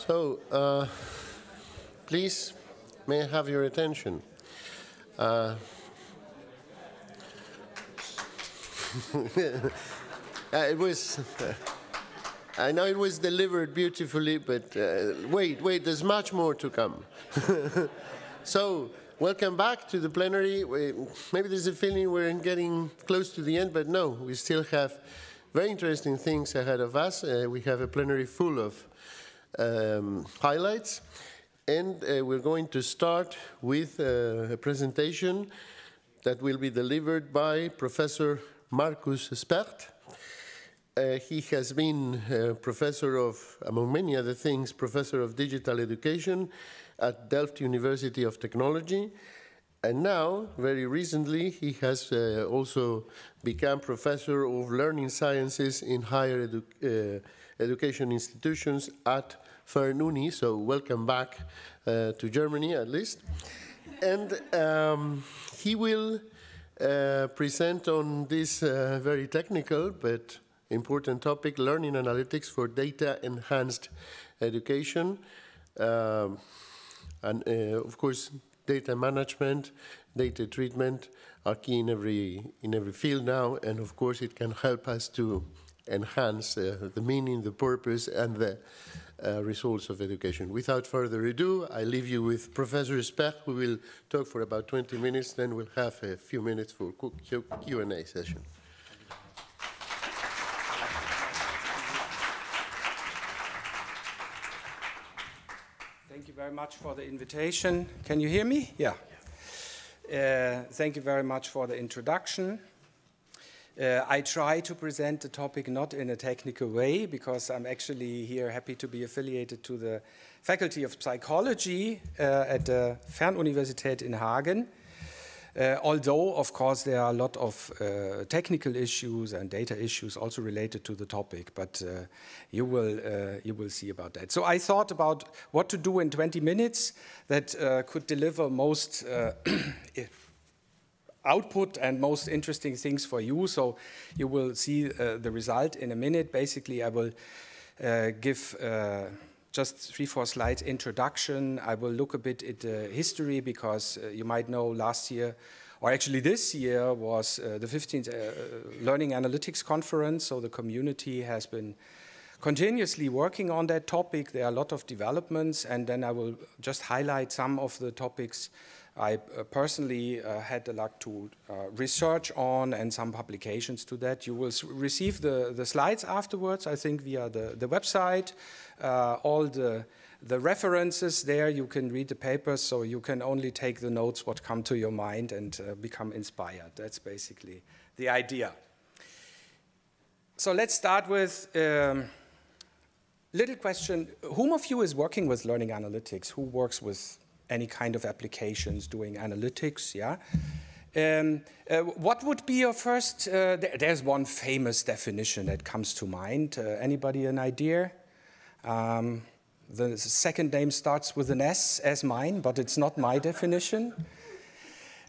So, please, may I have your attention? It was, I know it was delivered beautifully, but wait, there's much more to come. So, welcome back to the plenary. Maybe there's a feeling we're getting close to the end, but no, we still have very interesting things ahead of us. We have a plenary full of highlights, and we're going to start with a presentation that will be delivered by Professor Markus Spert. He has been professor of, among many other things, professor of digital education at Delft University of Technology. And now, very recently, he has also become professor of learning sciences in higher education institutions at FernUniversität. So welcome back to Germany, at least. And he will present on this very technical but important topic, learning analytics for data-enhanced education. And of course, data management, data treatment are key in every field now, and of course it can help us to enhance the meaning, the purpose, and the results of education. Without further ado, I leave you with Professor Spert, who will talk for about 20 minutes, then we'll have a few minutes for Q&A session. Thank you very much for the invitation. Can you hear me? Yeah. Thank you very much for the introduction. I try to present the topic not in a technical way, because I'm actually here happy to be affiliated to the Faculty of Psychology at the FernUniversität in Hagen. Although, of course, there are a lot of technical issues and data issues also related to the topic, but you will see about that. So I thought about what to do in 20 minutes that could deliver most output and most interesting things for you. So you will see the result in a minute. Basically, I will give just 3-4 slides introduction. I will look a bit at the history, because you might know last year, or actually this year, was the 15th Learning Analytics Conference. So the community has been continuously working on that topic. There are a lot of developments, and then I will just highlight some of the topics I personally had the luck to research on, and some publications to that. You will receive the slides afterwards, I think, via the website. All the references there, you can read the papers, so you can only take the notes what come to your mind and become inspired. That's basically the idea. So let's start with little question. Whom of you is working with learning analytics? Who works with any kind of applications doing analytics? Yeah. What would be your first? There's one famous definition that comes to mind. Anybody an idea? The second name starts with an S, as mine, but it's not my definition.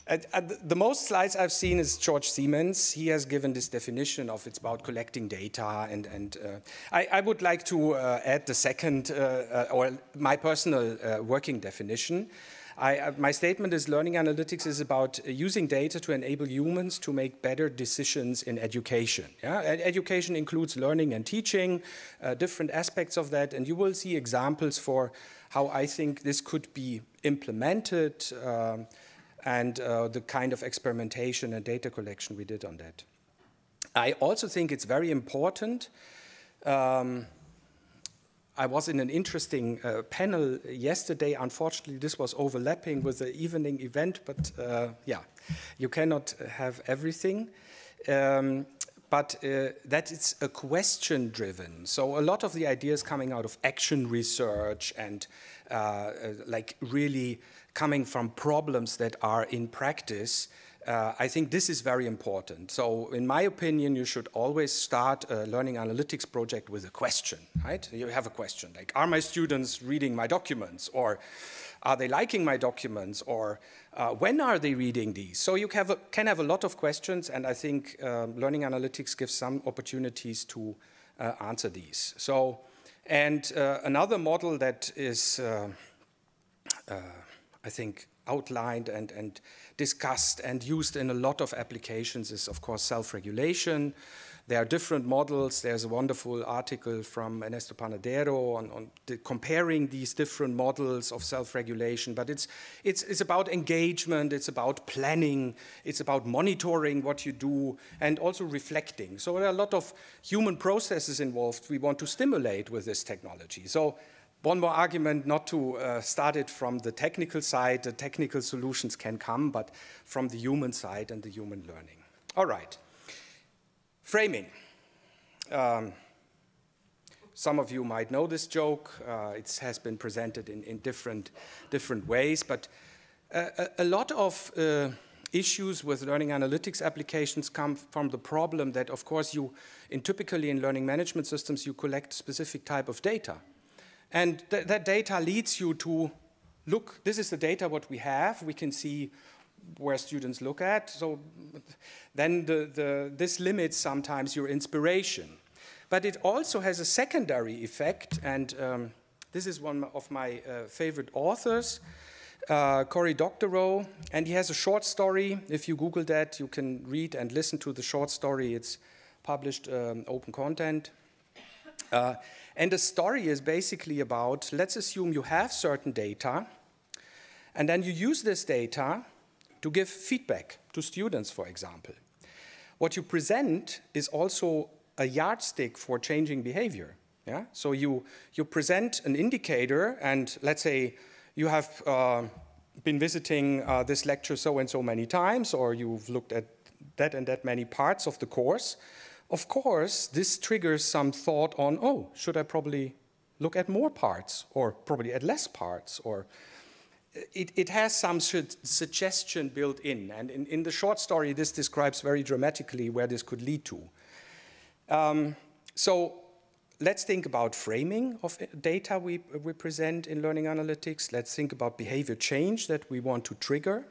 The most slides I've seen is George Siemens. He has given this definition of it's about collecting data, and I would like to add the second, or my personal working definition. My statement is learning analytics is about using data to enable humans to make better decisions in education. Yeah? Education includes learning and teaching, different aspects of that, and you will see examples for how I think this could be implemented, and the kind of experimentation and data collection we did on that. I also think it's very important. I was in an interesting panel yesterday. Unfortunately, this was overlapping with the evening event, but yeah, you cannot have everything. But that it's a question-driven. So a lot of the ideas coming out of action research and like really coming from problems that are in practice, I think this is very important. So in my opinion, you should always start a learning analytics project with a question, right? You have a question like, are my students reading my documents? Or are they liking my documents? Or when are they reading these? So you can have a lot of questions, and I think learning analytics gives some opportunities to answer these. So And another model that is, I think, outlined and discussed and used in a lot of applications is, of course, self-regulation. There are different models. There's a wonderful article from Ernesto Panadero on comparing these different models of self-regulation. But it's about engagement, it's about planning, it's about monitoring what you do, and also reflecting. So there are a lot of human processes involved we want to stimulate with this technology. So one more argument not to start it from the technical side. The technical solutions can come, but from the human side and the human learning. All right. Framing. Some of you might know this joke. It has been presented in different ways, but a lot of issues with learning analytics applications come from the problem that, of course, typically in learning management systems, you collect a specific type of data. And that data leads you to look, this is the data what we have. We can see where students look at. So then this limits sometimes your inspiration. But it also has a secondary effect, and this is one of my favorite authors, Cory Doctorow, and he has a short story. If you Google that, you can read and listen to the short story. It's published open content. And the story is basically about, let's assume you have certain data, and then you use this data to give feedback to students, for example. What you present is also a yardstick for changing behavior. Yeah? So you present an indicator, and let's say you have been visiting this lecture so and so many times, or you've looked at that and that many parts of the course. Of course, this triggers some thought on, oh, should I probably look at more parts, or probably at less parts, or it has some suggestion built in. And in the short story, this describes very dramatically where this could lead to. So let's think about framing of data we present in learning analytics. Let's think about behavior change that we want to trigger.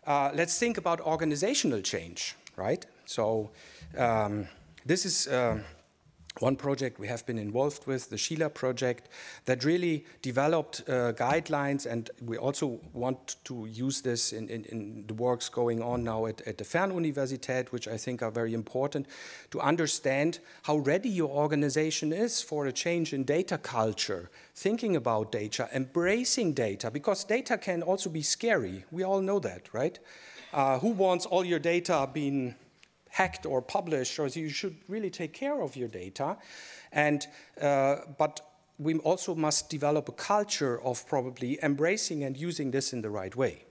Let's think about organizational change, right? So this is one project we have been involved with, the Sheila project, that really developed guidelines, and we also want to use this in the works going on now at the FernUniversität, which I think are very important, to understand how ready your organization is for a change in data culture, thinking about data, embracing data, because data can also be scary. We all know that, right? Who wants all your data being hacked or published? Or you should really take care of your data. And, but we also must develop a culture of probably embracing and using this in the right way.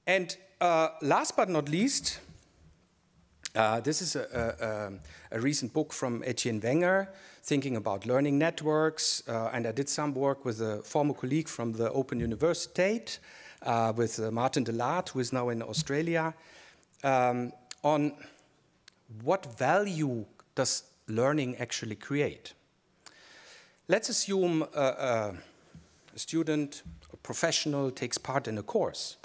And last but not least, this is a recent book from Etienne Wenger, thinking about learning networks. And I did some work with a former colleague from the OpenEU, with Martin de Laat, who is now in Australia, on what value does learning actually create. Let's assume a student, a professional, takes part in a course.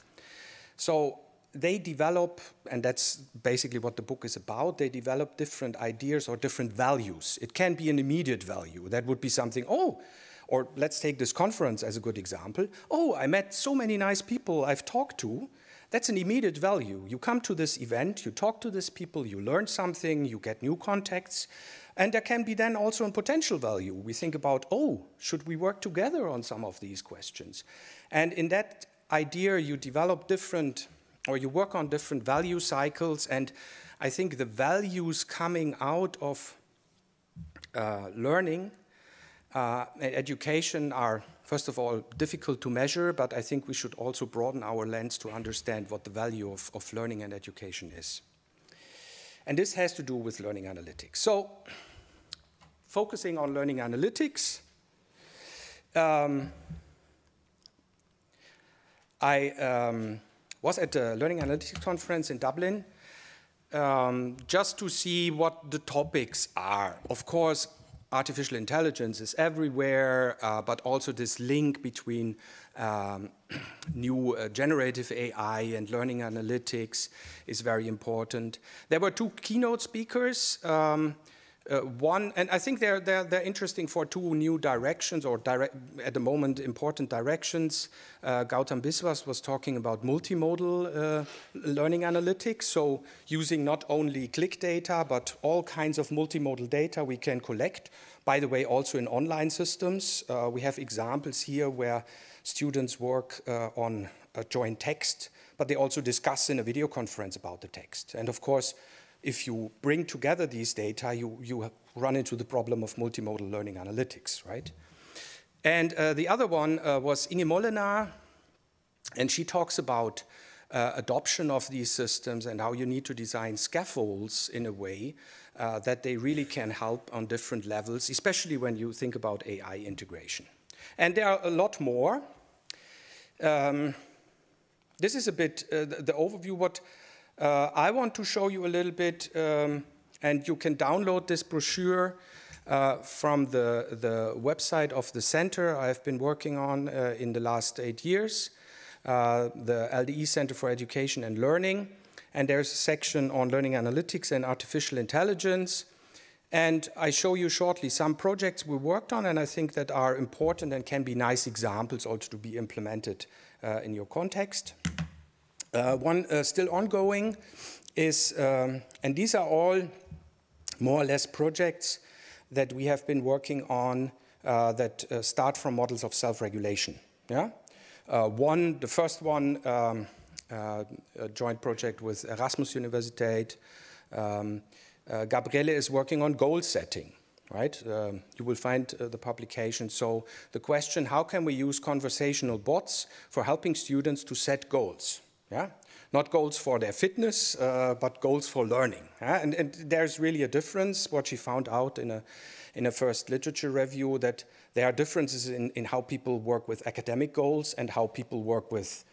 So they develop, and that's basically what the book is about, they develop different ideas or different values. It can be an immediate value. That would be something, oh, or let's take this conference as a good example. Oh, I met so many nice people I've talked to. That's an immediate value. You come to this event, you talk to these people, you learn something, you get new contacts, and there can be then also a potential value. We think about, oh, should we work together on some of these questions? And in that idea, you develop different, or you work on different value cycles, and I think the values coming out of learning and education are, first of all, difficult to measure, but I think we should also broaden our lens to understand what the value of learning and education is. And this has to do with learning analytics. So, focusing on learning analytics, I was at the Learning Analytics Conference in Dublin just to see what the topics are. Of course, artificial intelligence is everywhere, but also this link between new generative AI and learning analytics is very important. There were two keynote speakers And I think they're interesting for two new directions, or at the moment important directions. Gautam Biswas was talking about multimodal learning analytics, so using not only click data, but all kinds of multimodal data we can collect. By the way, also in online systems. We have examples here where students work on a joint text, but they also discuss in a video conference about the text. And of course, if you bring together these data, you run into the problem of multimodal learning analytics, right? And the other one was Inge Molenaar, and she talks about adoption of these systems and how you need to design scaffolds in a way that they really can help on different levels, especially when you think about AI integration. And there are a lot more. This is a bit the overview. What I want to show you a little bit, and you can download this brochure from the website of the center I've been working on in the last 8 years, the LDE Center for Education and Learning. And there's a section on learning analytics and artificial intelligence. And I show you shortly some projects we worked on, and I think that are important and can be nice examples also to be implemented in your context. One still ongoing is, and these are all more or less projects that we have been working on that start from models of self-regulation. Yeah? The first one, a joint project with Erasmus-Universität. Gabriele is working on goal setting, right? You will find the publication. So the question, how can we use conversational bots for helping students to set goals? Yeah? Not goals for their fitness, but goals for learning. Yeah? And there's really a difference, what she found out in a first literature review, that there are differences in how people work with academic goals and how people work with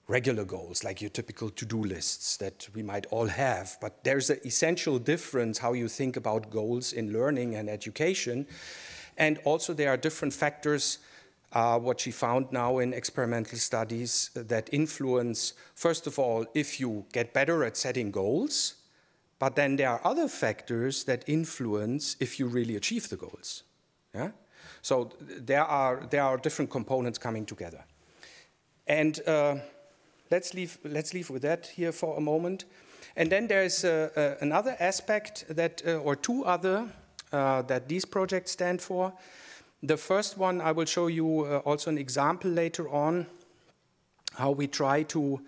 regular goals, like your typical to-do lists that we might all have. But there's an essential difference how you think about goals in learning and education. And also there are different factors, what she found now in experimental studies, that influence, first of all, if you get better at setting goals, but then there are other factors that influence if you really achieve the goals. Yeah? So there are different components coming together. And let's leave with that here for a moment. And then there's another aspect that, or two other, that these projects stand for. The first one, I will show you also an example later on, how we try to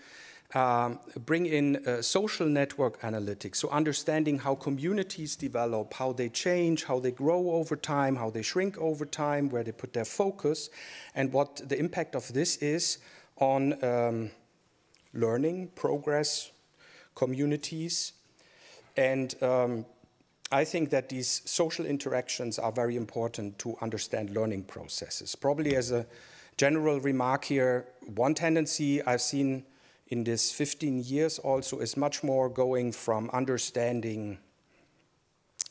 bring in social network analytics, so understanding how communities develop, how they change, how they grow over time, how they shrink over time, where they put their focus, and what the impact of this is on learning, progress, communities. And I think that these social interactions are very important to understand learning processes. Probably as a general remark here, one tendency I've seen in this 15 years also is much more going from understanding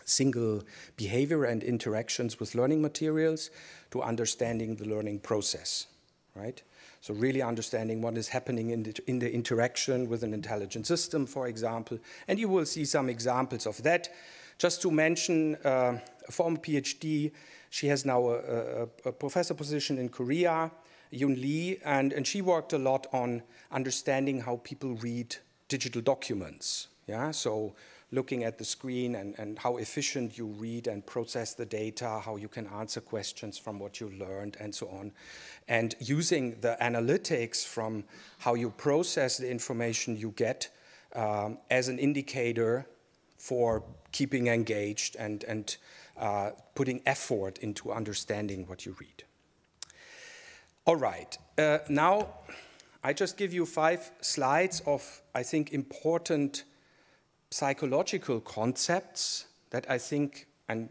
single behavior and interactions with learning materials to understanding the learning process, right? So really understanding what is happening in the interaction with an intelligent system, for example. And you will see some examples of that. Just to mention a former PhD, she has now a professor position in Korea, Yoon Lee, and she worked a lot on understanding how people read digital documents. Yeah, so looking at the screen and how efficient you read and process the data, how you can answer questions from what you learned, and so on. And using the analytics from how you process the information you get as an indicator for keeping engaged and putting effort into understanding what you read. All right, now I just give you 5 slides of, I think, important psychological concepts that I think, and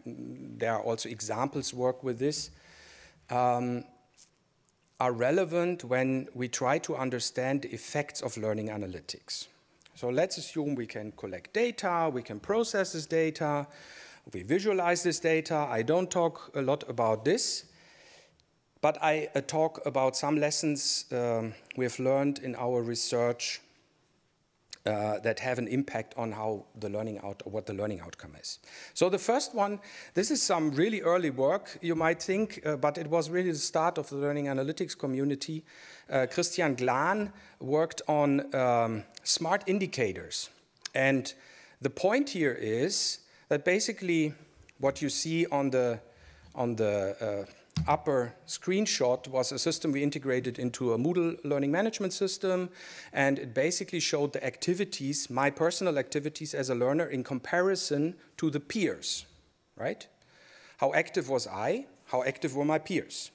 there are also examples work with this, are relevant when we try to understand the effects of learning analytics. So let's assume we can collect data, we can process this data, we visualize this data. I don't talk a lot about this, but I talk about some lessons we have learned in our research that have an impact on how the what the learning outcome is. So the first one, this is some really early work, you might think, but it was really the start of the learning analytics community. Christian Glan worked on smart indicators. And the point here is that basically what you see on the upper screenshot was a system we integrated into a Moodle learning management system, and it basically showed the activities, my personal activities as a learner in comparison to the peers, right? How active was I? How active were my peers?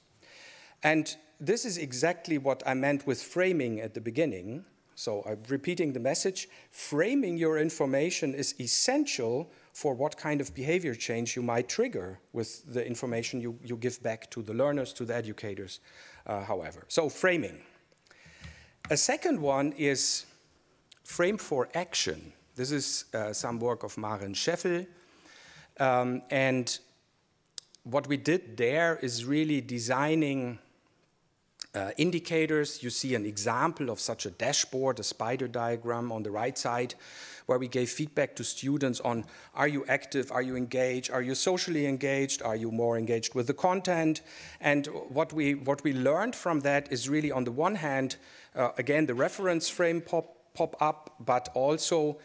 And this is exactly what I meant with framing at the beginning. So I'm repeating the message. Framing your information is essential for what kind of behavior change you might trigger with the information you give back to the learners, to the educators, however. So framing. A second one is frame for action. This is some work of Maren Scheffel. And what we did there is really designing indicators. You see an example of such a dashboard, a spider diagram on the right side, where we gave feedback to students on, are you active, are you engaged, are you socially engaged, are you more engaged with the content? And what we learned from that is really, on the one hand, again, the reference frame pop up, but also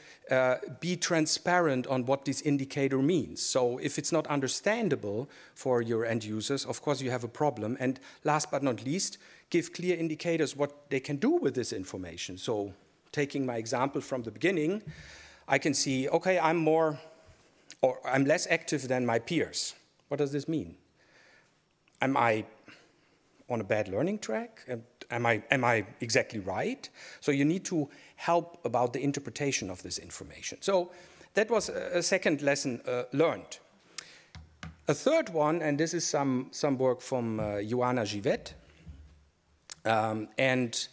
be transparent on what this indicator means. So if it's not understandable for your end users, of course you have a problem. And last but not least, give clear indicators what they can do with this information. So taking my example from the beginning, I can see, okay, I'm less active than my peers. What does this mean? Am I on a bad learning track? Am I exactly right? So you need to help about the interpretation of this information. So that was a second lesson learned. A third one, and this is some work from Joanna Givet, and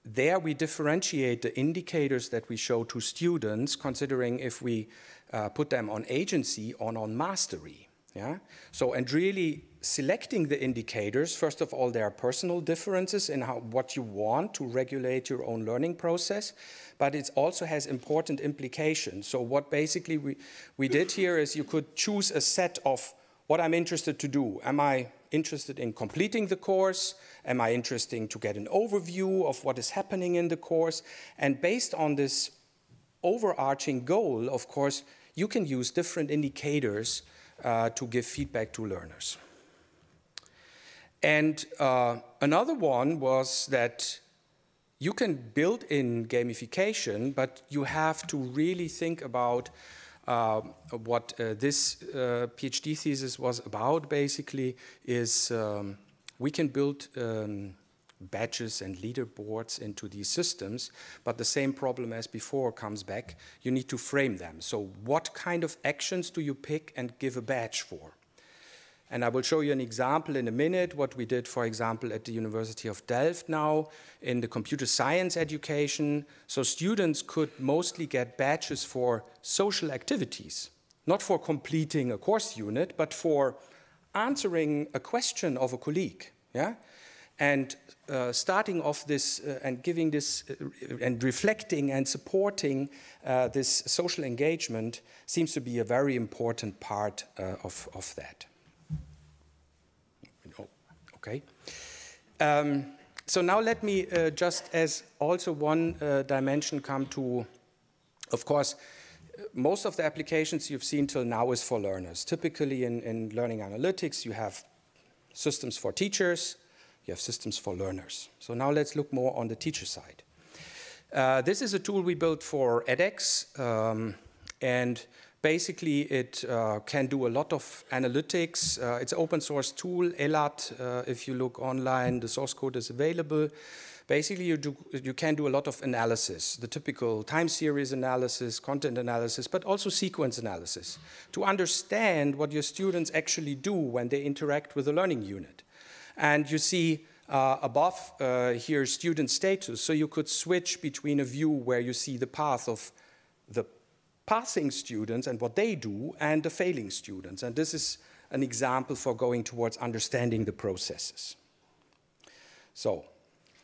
there we differentiate the indicators that we show to students, considering if we put them on agency or on mastery. Yeah? So, and really selecting the indicators, first of all, there are personal differences in what you want to regulate your own learning process, but it also has important implications. So what basically we did here is you could choose a set of what I'm interested to do. Am I interested in completing the course? Am I interested to get an overview of what is happening in the course? And based on this overarching goal, of course, you can use different indicators to give feedback to learners. And another one was that you can build in gamification, but you have to really think about what this PhD thesis was about, basically, is we can build badges and leaderboards into these systems, but the same problem as before comes back. You need to frame them. So what kind of actions do you pick and give a badge for? And I will show you an example in a minute, what we did, for example, at the University of Delft now in the computer science education. So students could mostly get badges for social activities, not for completing a course unit, but for answering a question of a colleague. Yeah? And starting off this and giving this and reflecting and supporting this social engagement seems to be a very important part of that. Okay. So now let me just as also one dimension come to, of course, most of the applications you've seen till now is for learners. Typically in learning analytics, you have systems for teachers, you have systems for learners. So now let's look more on the teacher side. This is a tool we built for edX, and basically it can do a lot of analytics. It's an open source tool, ELAT. If you look online, the source code is available. Basically, you can do a lot of analysis, the typical time series analysis, content analysis, but also sequence analysis, to understand what your students actually do when they interact with a learning unit. And you see above here student status, so you could switch between a view where you see the path of the passing students and what they do, and the failing students. And this is an example for going towards understanding the processes. So,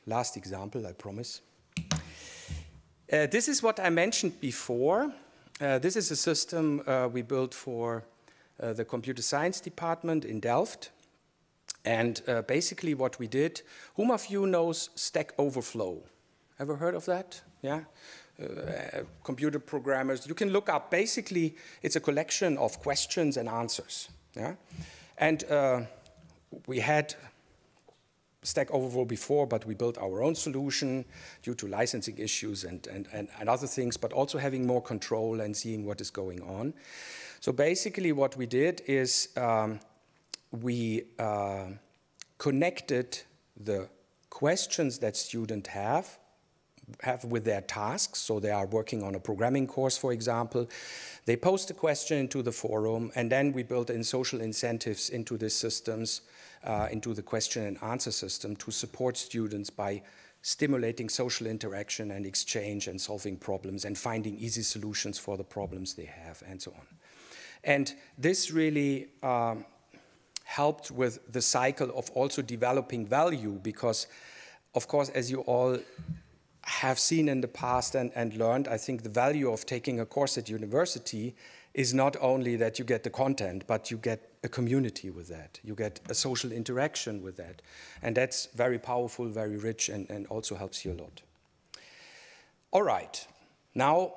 last example, I promise. This is what I mentioned before. This is a system we built for the computer science department in Delft. And basically what we did, whom of you knows Stack Overflow? Ever heard of that? Yeah? Computer programmers, you can look up, basically it's a collection of questions and answers. Yeah? And we had Stack Overflow before, but we built our own solution due to licensing issues and other things, but also having more control and seeing what is going on. So basically what we did is we connected the questions that students have with their tasks. So they are working on a programming course, for example. They post a question into the forum, and then we built in social incentives into these systems, into the question and answer system to support students by stimulating social interaction and exchange and solving problems and finding easy solutions for the problems they have and so on. And this really helped with the cycle of also developing value because, of course, as you all have seen in the past and learned, I think the value of taking a course at university is not only that you get the content, but you get a community with that. You get a social interaction with that. And that's very powerful, very rich, and also helps you a lot. All right. Now,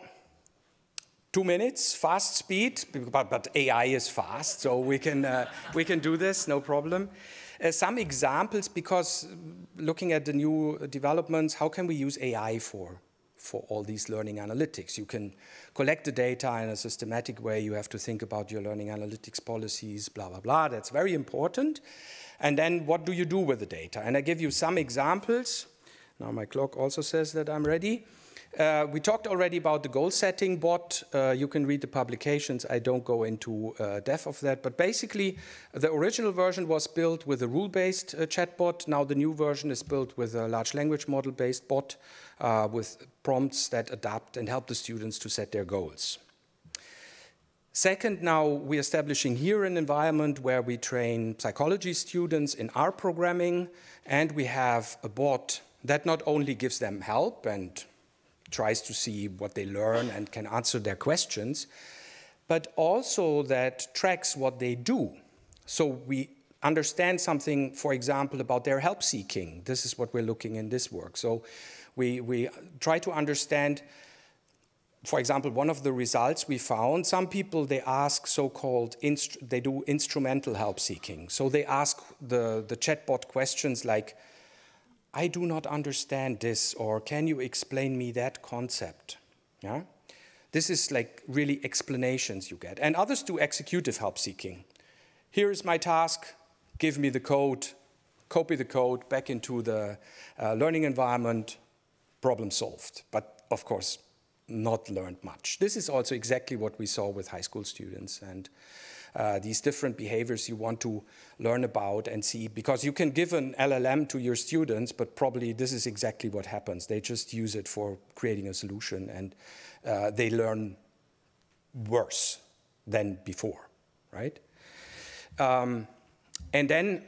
2 minutes, fast speed, but AI is fast, so we can do this, no problem. Some examples, because looking at the new developments, how can we use AI for all these learning analytics? You can collect the data in a systematic way. You have to think about your learning analytics policies, blah, blah, blah. That's very important. And then what do you do with the data? And I give you some examples. Now my clock also says that I'm ready. We talked already about the goal-setting bot. You can read the publications. I don't go into depth of that. But basically, the original version was built with a rule-based chatbot. Now the new version is built with a large language model-based bot with prompts that adapt and help the students to set their goals. Second, now we're establishing here an environment where we train psychology students in R programming, and we have a bot that not only gives them help and tries to see what they learn and can answer their questions, but also that tracks what they do. So we understand something, for example, about their help seeking. This is what we're looking in this work. So we try to understand, for example, one of the results we found, some people, they ask so-called, they do instrumental help seeking. So they ask the chatbot questions like, I do not understand this, or can you explain me that concept? Yeah? This is like really explanations you get. And others do executive help seeking. Here is my task, give me the code, copy the code back into the learning environment, problem solved. But of course, not learned much. This is also exactly what we saw with high school students and these different behaviors you want to learn about and see, because you can give an LLM to your students, but probably this is exactly what happens. They just use it for creating a solution, and they learn worse than before, right? And then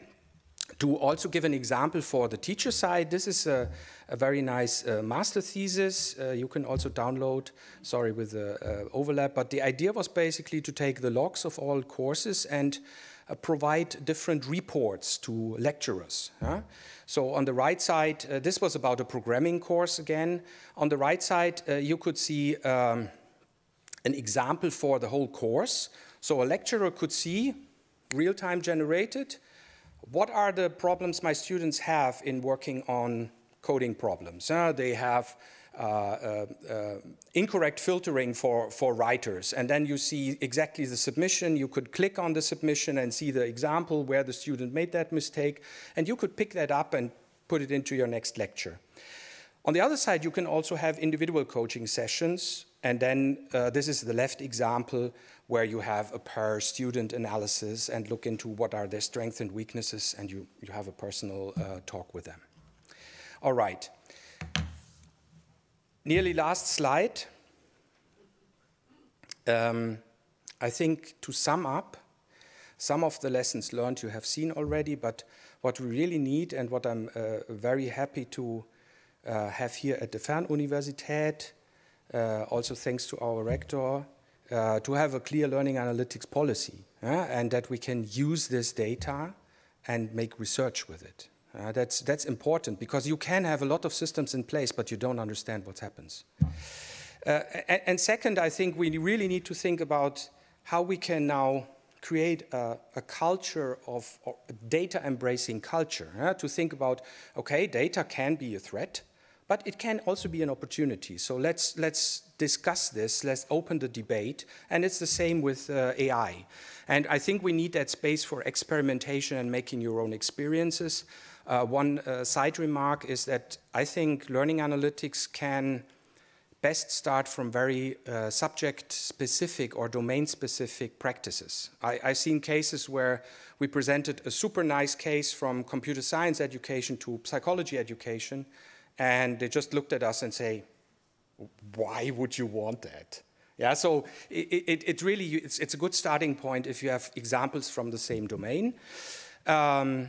to also give an example for the teacher side, this is a very nice master thesis. You can also download, sorry with the overlap, but the idea was basically to take the logs of all courses and provide different reports to lecturers. So on the right side, this was about a programming course again. On the right side, you could see an example for the whole course. So a lecturer could see, real-time generated, what are the problems my students have in working on coding problems? They have incorrect filtering for writers, and then you see exactly the submission. You could click on the submission and see the example where the student made that mistake, and you could pick that up and put it into your next lecture. On the other side, you can also have individual coaching sessions, and then this is the left example where you have a per student analysis and look into what are their strengths and weaknesses, and you have a personal talk with them. All right. Nearly last slide. I think to sum up, some of the lessons learned you have seen already, but what we really need and what I'm very happy to have here at the FernUniversität also thanks to our rector, to have a clear learning analytics policy, and that we can use this data and make research with it. That's important, because you can have a lot of systems in place, but you don't understand what happens. And second, I think we really need to think about how we can now create a culture of data embracing culture, to think about, okay, data can be a threat, but it can also be an opportunity. So let's discuss this, let's open the debate, and it's the same with AI. And I think we need that space for experimentation and making your own experiences. One side remark is that I think learning analytics can best start from very subject-specific or domain-specific practices. I've seen cases where we presented a super nice case from computer science education to psychology education, and they just looked at us and say, why would you want that? Yeah, so it's a good starting point if you have examples from the same domain. I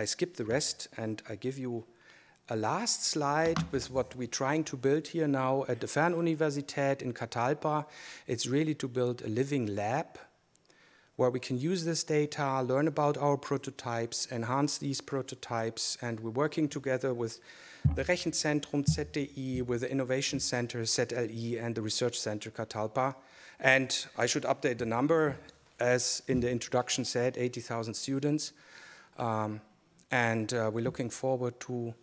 skip the rest and I give you a last slide with what we're trying to build here now at the FernUniversität in Catalpa. It's really to build a living lab where we can use this data, learn about our prototypes, enhance these prototypes, and we're working together with the Rechenzentrum ZDI, with the Innovation Center ZLI, and the Research Center Catalpa. And I should update the number, as in the introduction said, 80,000 students. And we're looking forward to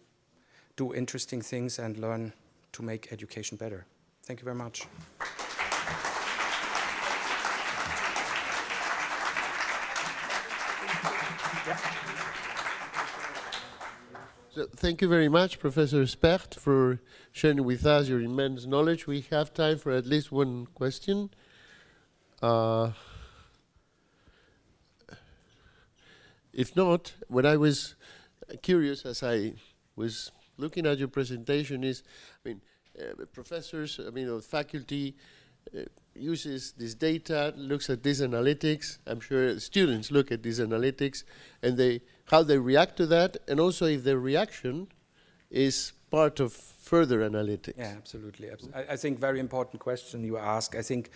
do interesting things and learn to make education better. Thank you very much. So thank you very much, Professor Specht, for sharing with us your immense knowledge. We have time for at least one question. If not, what I was curious as I was looking at your presentation is, I mean, professors, I mean, or faculty uses this data, looks at these analytics. I'm sure students look at these analytics and how they react to that, and also if their reaction is part of further analytics. Yeah, absolutely. I think very important question you ask. I think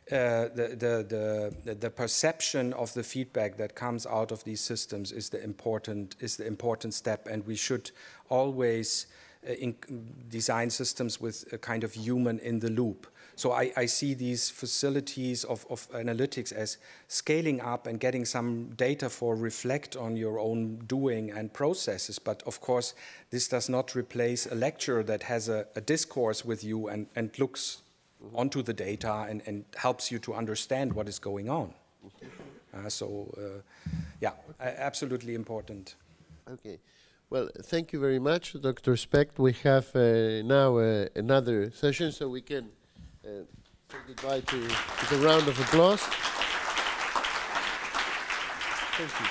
the perception of the feedback that comes out of these systems is the important step, and we should always design systems with a kind of human in the loop. So I see these facilities of analytics as scaling up and getting some data for reflect on your own doing and processes. But of course, this does not replace a lecturer that has a discourse with you and looks onto the data and helps you to understand what is going on. Yeah, absolutely important. Okay. Well, thank you very much, Dr. Specht. We have now another session, so we can say goodbye with a round of applause. Thank you.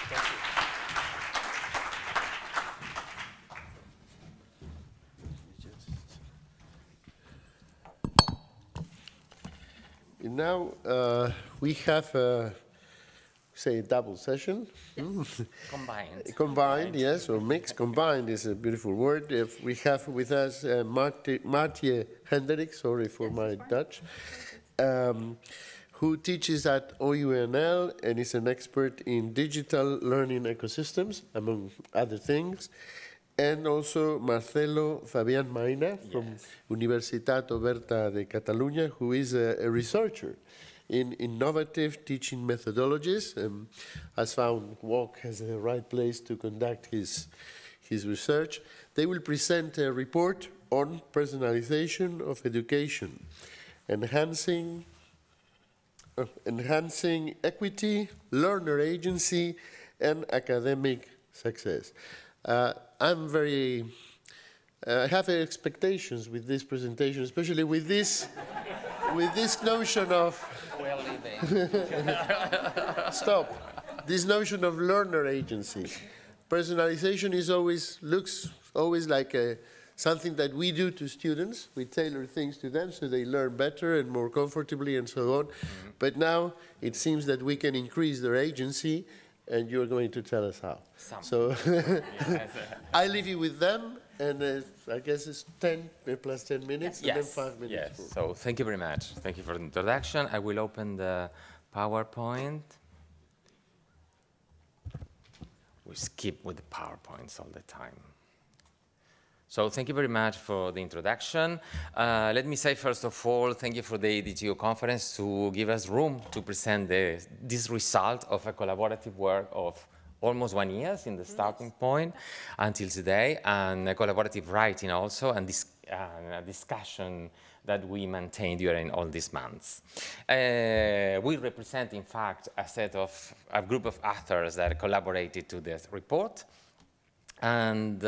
And now we have say a double session. Yes. Combined. Combined, yes, or mixed. Combined is a beautiful word. If we have with us Maartje Hendrik, sorry for my Dutch, who teaches at OUNL and is an expert in digital learning ecosystems, among other things. And also Marcelo Fabián Maina from Universitat Oberta de Catalunya, who is a researcher in innovative teaching methodologies, has found WOC as the right place to conduct his research. They will present a report on personalization of education, enhancing equity, learner agency, and academic success. I have expectations with this presentation, especially with this notion of this notion of learner agency. Personalization looks always like something that we do to students. We tailor things to them so they learn better and more comfortably and so on. But now it seems that we can increase their agency, and you're going to tell us how. So I leave you with them, And I guess it's 10 plus 10 minutes, and then 5 minutes. Yes, so thank you very much. Thank you for the introduction. I will open the PowerPoint. We skip with the PowerPoints all the time. So thank you very much for the introduction. Let me say, first of all, thank you for the EADTU conference to give us room to present this result of a collaborative work of almost 1 year in the starting point until today, and a collaborative writing also, and a discussion that we maintained during all these months. We represent, in fact, a group of authors that collaborated to this report, and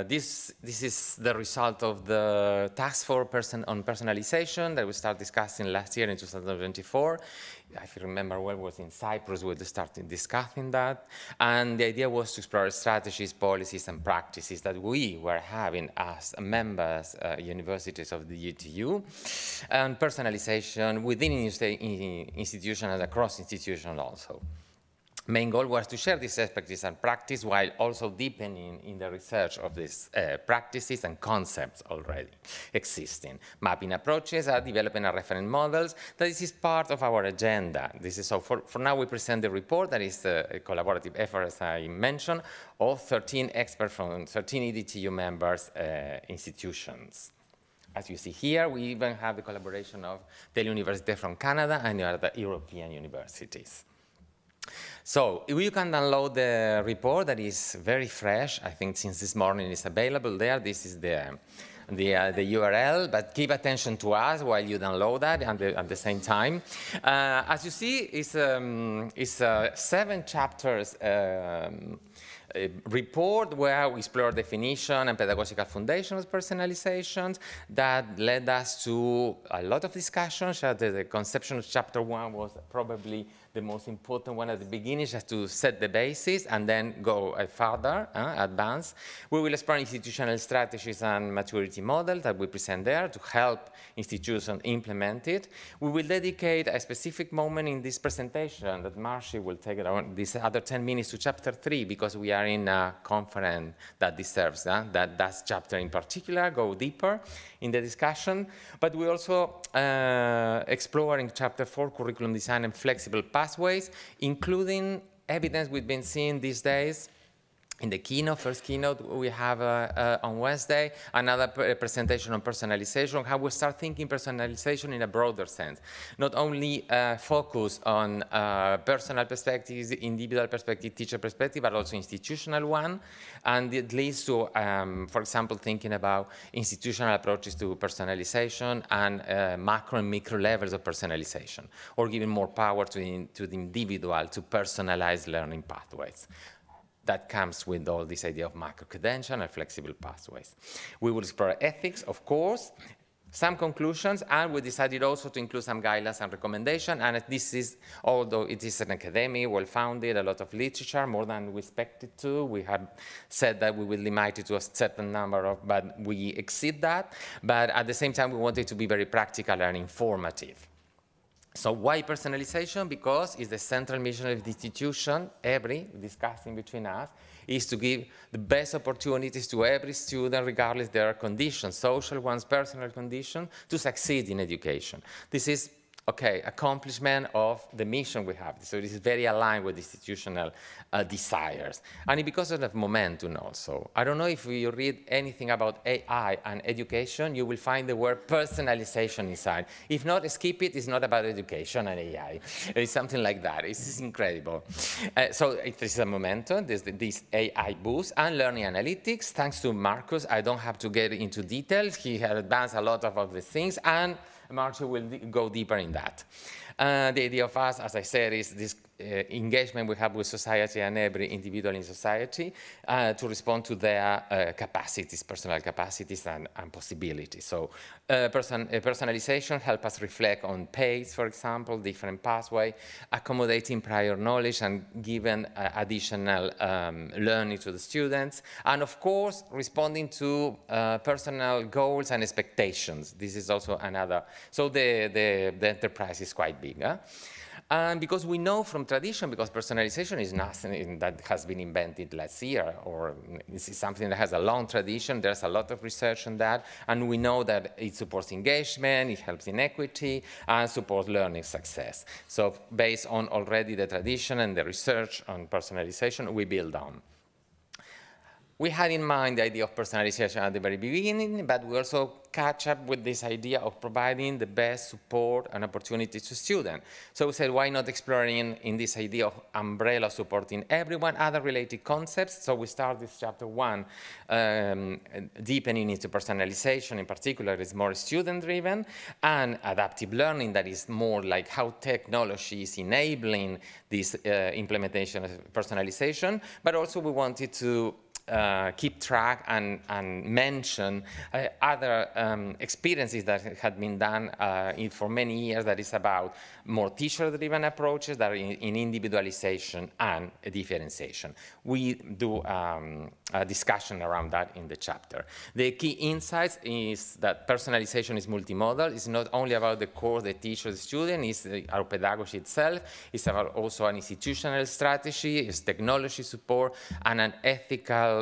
this is the result of the task force on personalization that we started discussing last year in 2024. If you remember well, it was in Cyprus we started discussing that. And the idea was to explore strategies, policies, and practices that we were having as members, universities of the EADTU, and personalization within institutions and across institutions also. Main goal was to share these expertise and practice while also deepening in the research of these practices and concepts already existing. Mapping approaches and developing reference models. This is part of our agenda. This is so for now we present the report that is a collaborative effort, as I mentioned, of 13 experts from 13 EADTU members institutions. As you see here, we even have the collaboration of FernUniversität from Canada and other European universities. So you can download the report that is very fresh. I think since this morning it's available there. This is the URL, but give attention to us while you download that at the same time. As you see, it's 7 chapters report where we explore definition and pedagogical foundations of personalizations that led us to a lot of discussions. The conception of chapter 1 was probably the most important one at the beginning, just to set the basis and then go further, advance. We will explore institutional strategies and maturity models that we present there to help institutions implement it. We will dedicate a specific moment in this presentation that Marcy will take around these other 10 minutes to chapter 3, because we are in a conference that deserves that chapter in particular, go deeper in the discussion. But we also explore in chapter 4 curriculum design and flexible pathways, including evidence we've been seeing these days in the keynote, first keynote we have on Wednesday, another presentation on personalization, how we start thinking personalization in a broader sense. Not only focus on personal perspectives, individual perspective, teacher perspective, but also institutional one. And it leads to, for example, thinking about institutional approaches to personalization and macro and micro levels of personalization, or giving more power to the individual to personalize learning pathways. That comes with all this idea of macro-credential and flexible pathways. We will explore ethics, of course, some conclusions, and we decided also to include some guidelines and recommendations. And this is, although it is an academy, well-founded, a lot of literature, more than we expected to. We have said that we will limit it to a certain number but we exceed that. But at the same time, we want it to be very practical and informative. So why personalization? Because it's the central mission of the institution, discussing between us, is to give the best opportunities to every student, regardless of their conditions, social ones, personal conditions, to succeed in education. This is, accomplishment of the mission we have. So this is very aligned with institutional desires. And because of the momentum also. I don't know if you read anything about AI and education, you will find the word personalization inside. If not, skip it. It's not about education and AI. It's something like that. It's incredible. So it is a momentum. There's this AI boost and learning analytics. Thanks to Marcus, I don't have to get into details. He has advanced a lot of the things, and Marcia will go deeper in that. The idea of us, as I said, is this engagement we have with society and every individual in society to respond to their capacities, personal capacities and possibilities. So personalization helps us reflect on pace, for example, different pathway, accommodating prior knowledge and giving additional learning to the students. And of course, responding to personal goals and expectations. This is also another. So the enterprise is quite big. And because we know from tradition, because personalization is nothing that has been invented last year, or this is something that has a long tradition, there's a lot of research on that, and we know that it supports engagement, it helps in equity, and supports learning success. So based on already the tradition and the research on personalization, we build on. We had in mind the idea of personalization at the very beginning, but we also catch up with this idea of providing the best support and opportunities to students. So we said, why not exploring in this idea of umbrella supporting everyone, other related concepts? So we start this chapter 1, deepening into personalization in particular is more student-driven, and adaptive learning that is more like how technology is enabling this implementation of personalization, but also we wanted to keep track and mention other experiences that had been done for many years that is about more teacher-driven approaches that are in individualization and differentiation. We do a discussion around that in the chapter. The key insights is that personalization is multimodal. It's not only about the course, the teacher, the student, it's our pedagogy itself. It's about also an institutional strategy, it's technology support, and an ethical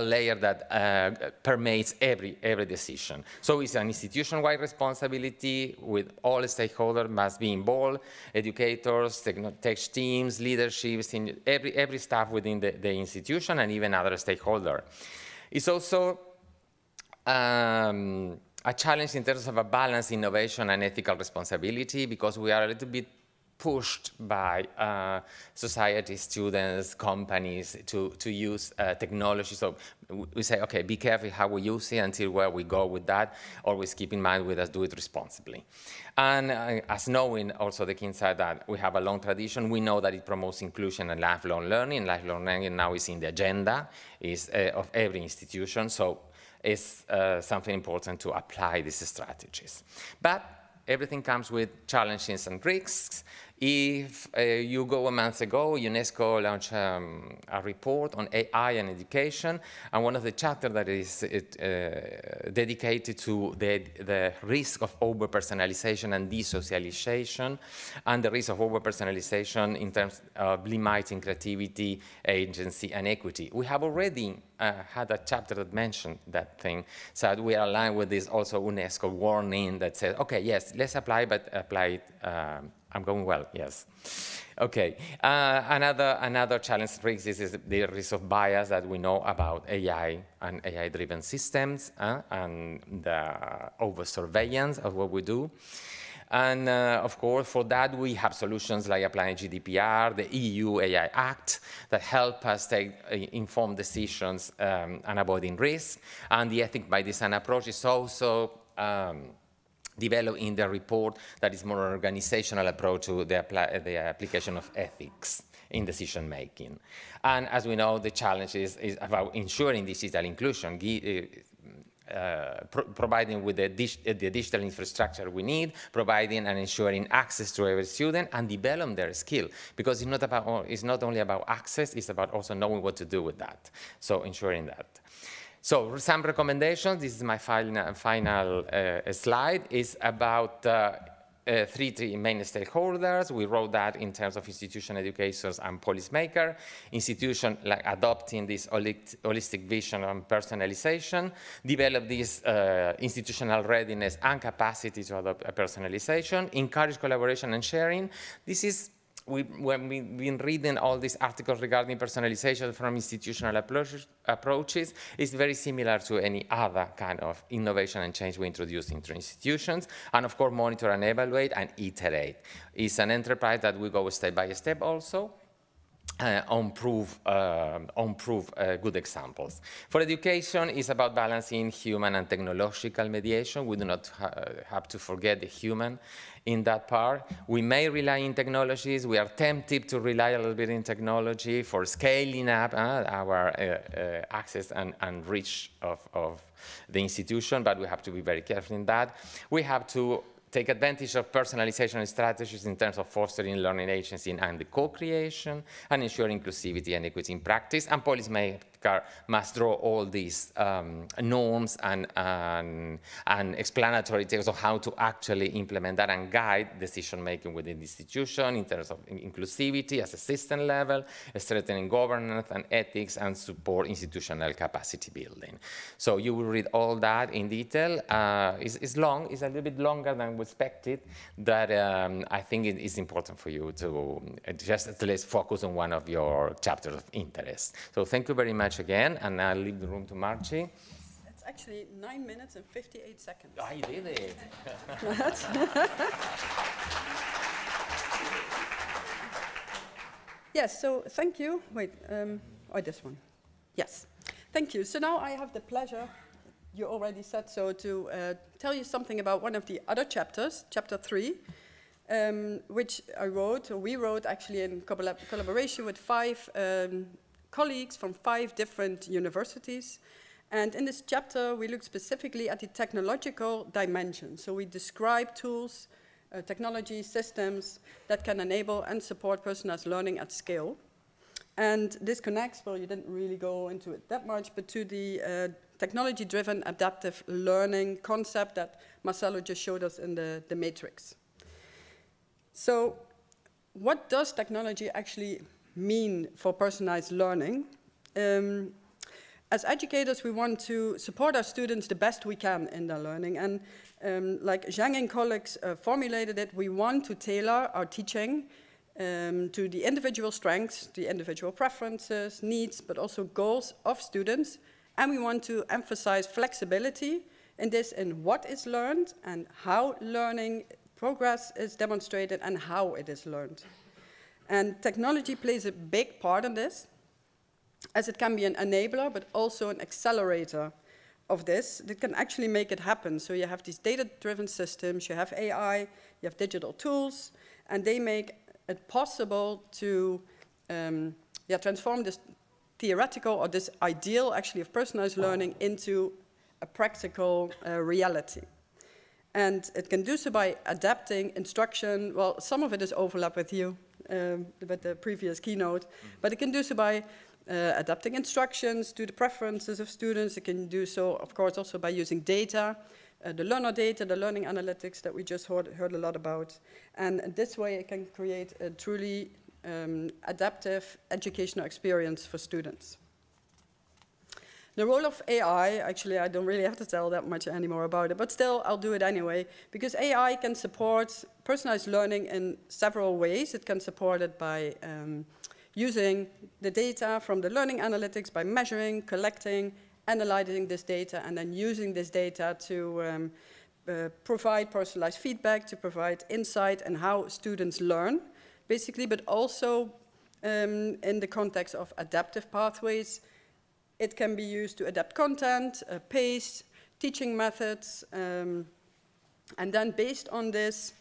layer that permeates every decision. So it's an institution-wide responsibility with all stakeholders must be involved, educators, tech teams, leaderships, in every staff within the institution and even other stakeholders. It's also a challenge in terms of a balance, innovation and ethical responsibility, because we are a little bit pushed by society, students, companies to use technology. So we say, okay, be careful how we use it until where we go with that. Always keep in mind with us, do it responsibly. And as knowing also the key insight that we have a long tradition, we know that it promotes inclusion and lifelong learning. Lifelong learning now is in the agenda of every institution. So it's something important to apply these strategies. But everything comes with challenges and risks. If you go a month ago, UNESCO launched a report on AI and education, and one of the chapters that is dedicated to the risk of over-personalization and desocialization, and the risk of over-personalization in terms of limiting creativity, agency, and equity. We have already had a chapter that mentioned that thing, so we are aligned with this also UNESCO warning that says, okay, yes, let's apply, but apply it. I'm going well, yes. Okay, another challenge risk is the risk of bias that we know about AI and AI-driven systems and the over-surveillance of what we do. And of course, for that, we have solutions like applying GDPR, the EU AI Act, that help us take informed decisions and avoiding risk. And the ethic by design approach is also developed in the report that is more an organizational approach to the application of ethics in decision making. And as we know, the challenge is about ensuring digital inclusion, providing with the digital infrastructure we need, providing and ensuring access to every student, and develop their skill. Because it's not only about access, it's about also knowing what to do with that. So ensuring that. So some recommendations, this is my final slide, is about three main stakeholders. We wrote that in terms of institution educators and policymakers. Institution like adopting this holistic vision on personalization, develop this institutional readiness and capacity to adopt a personalization, encourage collaboration and sharing. This is when we've been reading all these articles regarding personalization from institutional approaches, it's very similar to any other kind of innovation and change we introduce into institutions. And of course, monitor and evaluate and iterate. It's an enterprise that we go step by step also. On proof good examples. For education, it's about balancing human and technological mediation. We do not have to forget the human in that part. We may rely on technologies. We are tempted to rely a little bit in technology for scaling up our access and reach of the institution, but we have to be very careful in that. We have to take advantage of personalization strategies in terms of fostering learning agency and the co-creation, and ensure inclusivity and equity in practice. And policymakers car must draw all these norms and explanatory texts of how to actually implement that and guide decision-making within the institution in terms of inclusivity as a system level, strengthening governance and ethics, and support institutional capacity building. So you will read all that in detail. It's long, it's a little bit longer than we expected, but I think it is important for you to just at least focus on one of your chapters of interest. So thank you very much again, and I'll leave the room to Marci. It's actually 9 minutes and 58 seconds. I did it. Yes, so thank you. Wait, oh, this one. Yes, thank you. So now I have the pleasure, you already said so, to tell you something about one of the other chapters, chapter 3, which we wrote actually in collaboration with 5 colleagues from 5 different universities. And in this chapter, we look specifically at the technological dimension. So we describe tools, technology systems that can enable and support personalized learning at scale. And this connects, well, you didn't really go into it that much, but to the technology-driven adaptive learning concept that Marcelo just showed us in the matrix. So what does technology actually mean for personalized learning? As educators, we want to support our students the best we can in their learning. And like Zhang and colleagues formulated it, we want to tailor our teaching to the individual strengths, the individual preferences, needs, but also goals of students. And we want to emphasize flexibility in this, in what is learned and how learning progress is demonstrated and how it is learned. And technology plays a big part in this, as it can be an enabler, but also an accelerator of this that can actually make it happen. So you have these data-driven systems, you have AI, you have digital tools, and they make it possible to transform this theoretical or this ideal actually of personalized learning into a practical reality. And it can do so by adapting instruction. Well, some of it is overlap with you, with the previous keynote, but it can do so by adapting instructions to the preferences of students. It can do so, of course, also by using data, the learner data, the learning analytics that we just heard a lot about. And this way it can create a truly adaptive educational experience for students. The role of AI, actually I don't really have to tell that much anymore about it, but still I'll do it anyway, because AI can support personalized learning in several ways. It can support it by using the data from the learning analytics, by measuring, collecting, analyzing this data, and then using this data to provide personalized feedback, to provide insight in how students learn, basically, but also in the context of adaptive pathways. It can be used to adapt content, pace, teaching methods, and then based on this,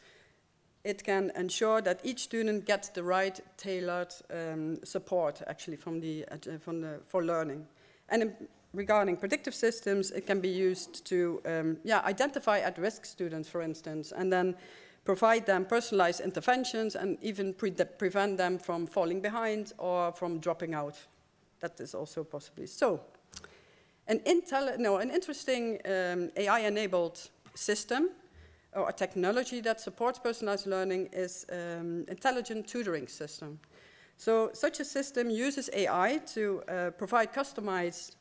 it can ensure that each student gets the right tailored support actually for learning. And regarding predictive systems, it can be used to identify at-risk students, for instance, and then provide them personalized interventions and even prevent them from falling behind or from dropping out. That is also possibly so. An interesting AI-enabled system or a technology that supports personalized learning is intelligent tutoring system. So such a system uses AI to provide customized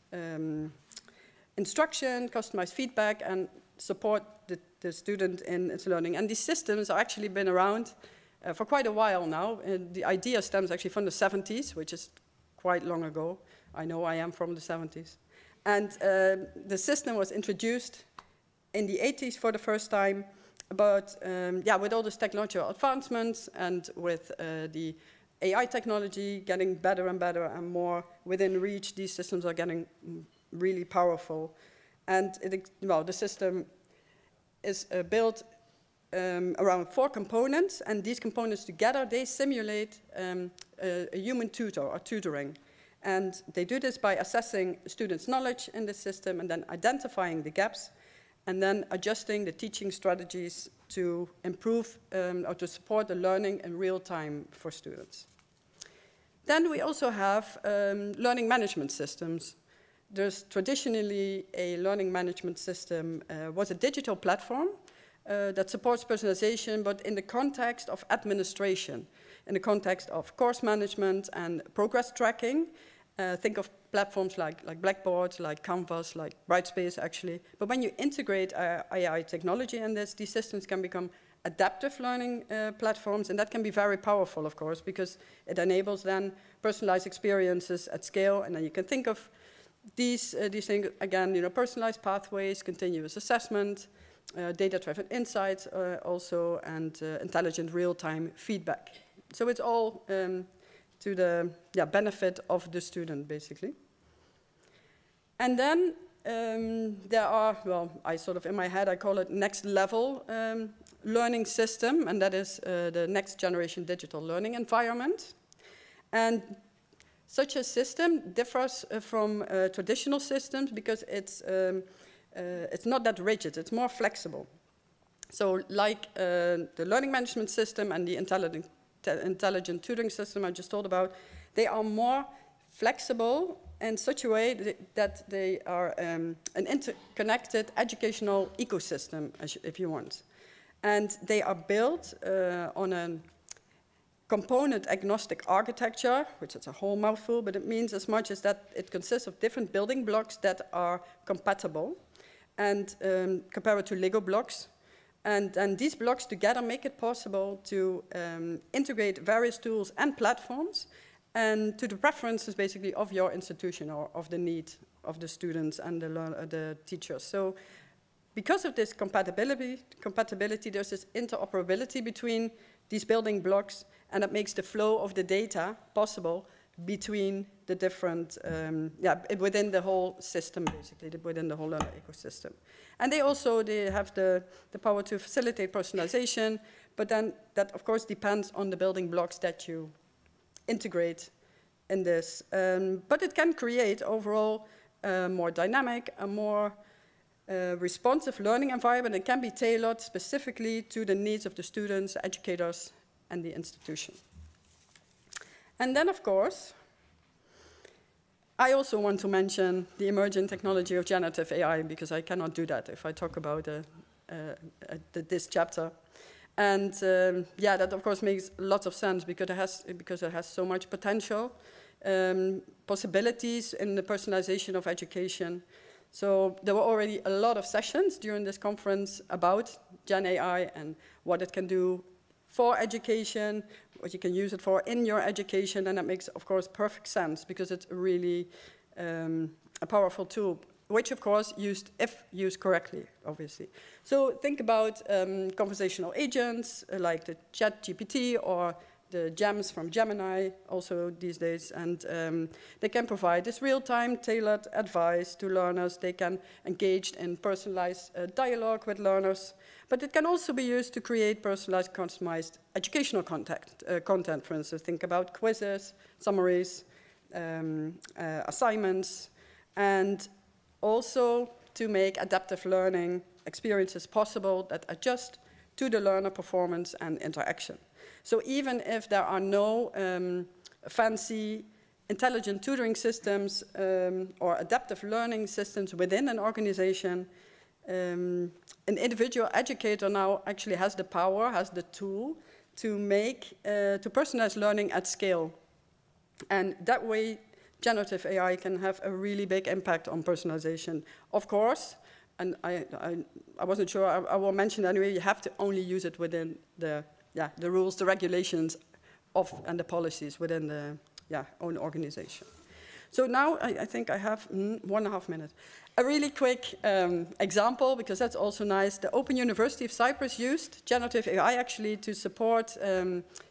instruction, customized feedback, and support the student in its learning. And these systems have actually been around for quite a while now. The idea stems actually from the 70s, which is quite long ago. I know I am from the 70s. And the system was introduced in the 80s for the first time, but with all this technological advancements and with the AI technology getting better and better and more within reach, these systems are getting really powerful. And the system is built around 4 components, and these components together, they simulate a human tutor or tutoring. And they do this by assessing students' knowledge in the system and then identifying the gaps and then adjusting the teaching strategies to improve or to support the learning in real time for students. Then we also have learning management systems. There's traditionally a learning management system was a digital platform that supports personalization, but in the context of administration, in the context of course management and progress tracking. Think of platforms like Blackboard, like Canvas, like Brightspace, actually. But when you integrate AI technology in this, these systems can become adaptive learning platforms, and that can be very powerful, of course, because it enables then personalized experiences at scale, and then you can think of these things, again, personalized pathways, continuous assessment, data-driven insights also, and intelligent real-time feedback. So it's all to the benefit of the student, basically. And then there are, well, I sort of, in my head, I call it next level learning system, and that is the next generation digital learning environment. And such a system differs from traditional systems because it's not that rigid, it's more flexible. So like the learning management system and the intelligent tutoring system I just told about, they are more flexible in such a way that they are an interconnected educational ecosystem, if you want. And they are built on a component agnostic architecture, which is a whole mouthful, but it means as much as that it consists of different building blocks that are compatible and compared to Lego blocks. And these blocks together make it possible to integrate various tools and platforms and to the preferences, basically, of your institution or of the need of the students and the teachers. So because of this compatibility, there's this interoperability between these building blocks, and that makes the flow of the data possible between the different, within the whole system, basically, within the whole ecosystem. And they have the power to facilitate personalization, but then that, of course, depends on the building blocks that you integrate in this. But it can create, overall, a more dynamic, a more responsive learning environment. It can be tailored specifically to the needs of the students, educators, and the institution. And then, of course, I also want to mention the emerging technology of generative AI, because I cannot do that if I talk about this chapter. And that, of course, makes lots of sense because it has so much potential, possibilities in the personalization of education. So there were already a lot of sessions during this conference about Gen AI and what it can do for education, what you can use it for in your education, and that makes, of course, perfect sense because it's really a powerful tool, which, of course, if used correctly, obviously. So think about conversational agents like the ChatGPT or the GEMs from Gemini, also these days, and they can provide this real-time, tailored advice to learners. They can engage in personalized dialogue with learners, but it can also be used to create personalized, customized educational content. For instance, think about quizzes, summaries, assignments, and also to make adaptive learning experiences possible that adjust to the learner performance and interaction. So even if there are no fancy intelligent tutoring systems or adaptive learning systems within an organization, an individual educator now actually has the power, has the tool to to personalize learning at scale. And that way, generative AI can have a really big impact on personalization. Of course, and I wasn't sure, I will mention anyway, you have to only use it within the rules, the regulations and the policies within the own organization. So now I think I have 1.5 minutes. A really quick example, because that's also nice. The Open University of Cyprus used generative AI actually to support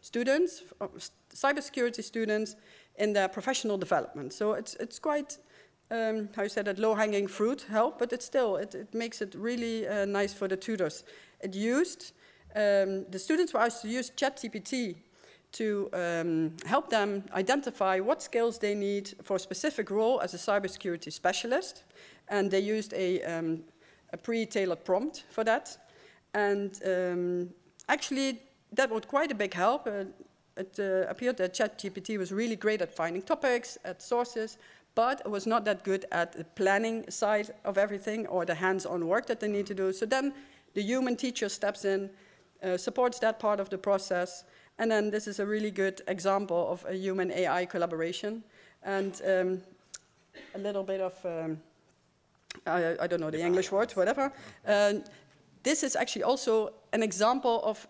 students, cybersecurity students, in their professional development. So it's quite, how you said that, low-hanging fruit help, but it makes it really nice for the tutors. It used, the students were asked to use ChatGPT to help them identify what skills they need for a specific role as a cybersecurity specialist. And they used a pre-tailored prompt for that. And actually, that was quite a big help. it appeared that ChatGPT was really great at finding topics, at sources, but it was not that good at the planning side of everything or the hands-on work that they need to do. So then the human teacher steps in, supports that part of the process, and then this is a really good example of a human AI collaboration. And a little bit of, I don't know the English word, whatever. This is actually also an example of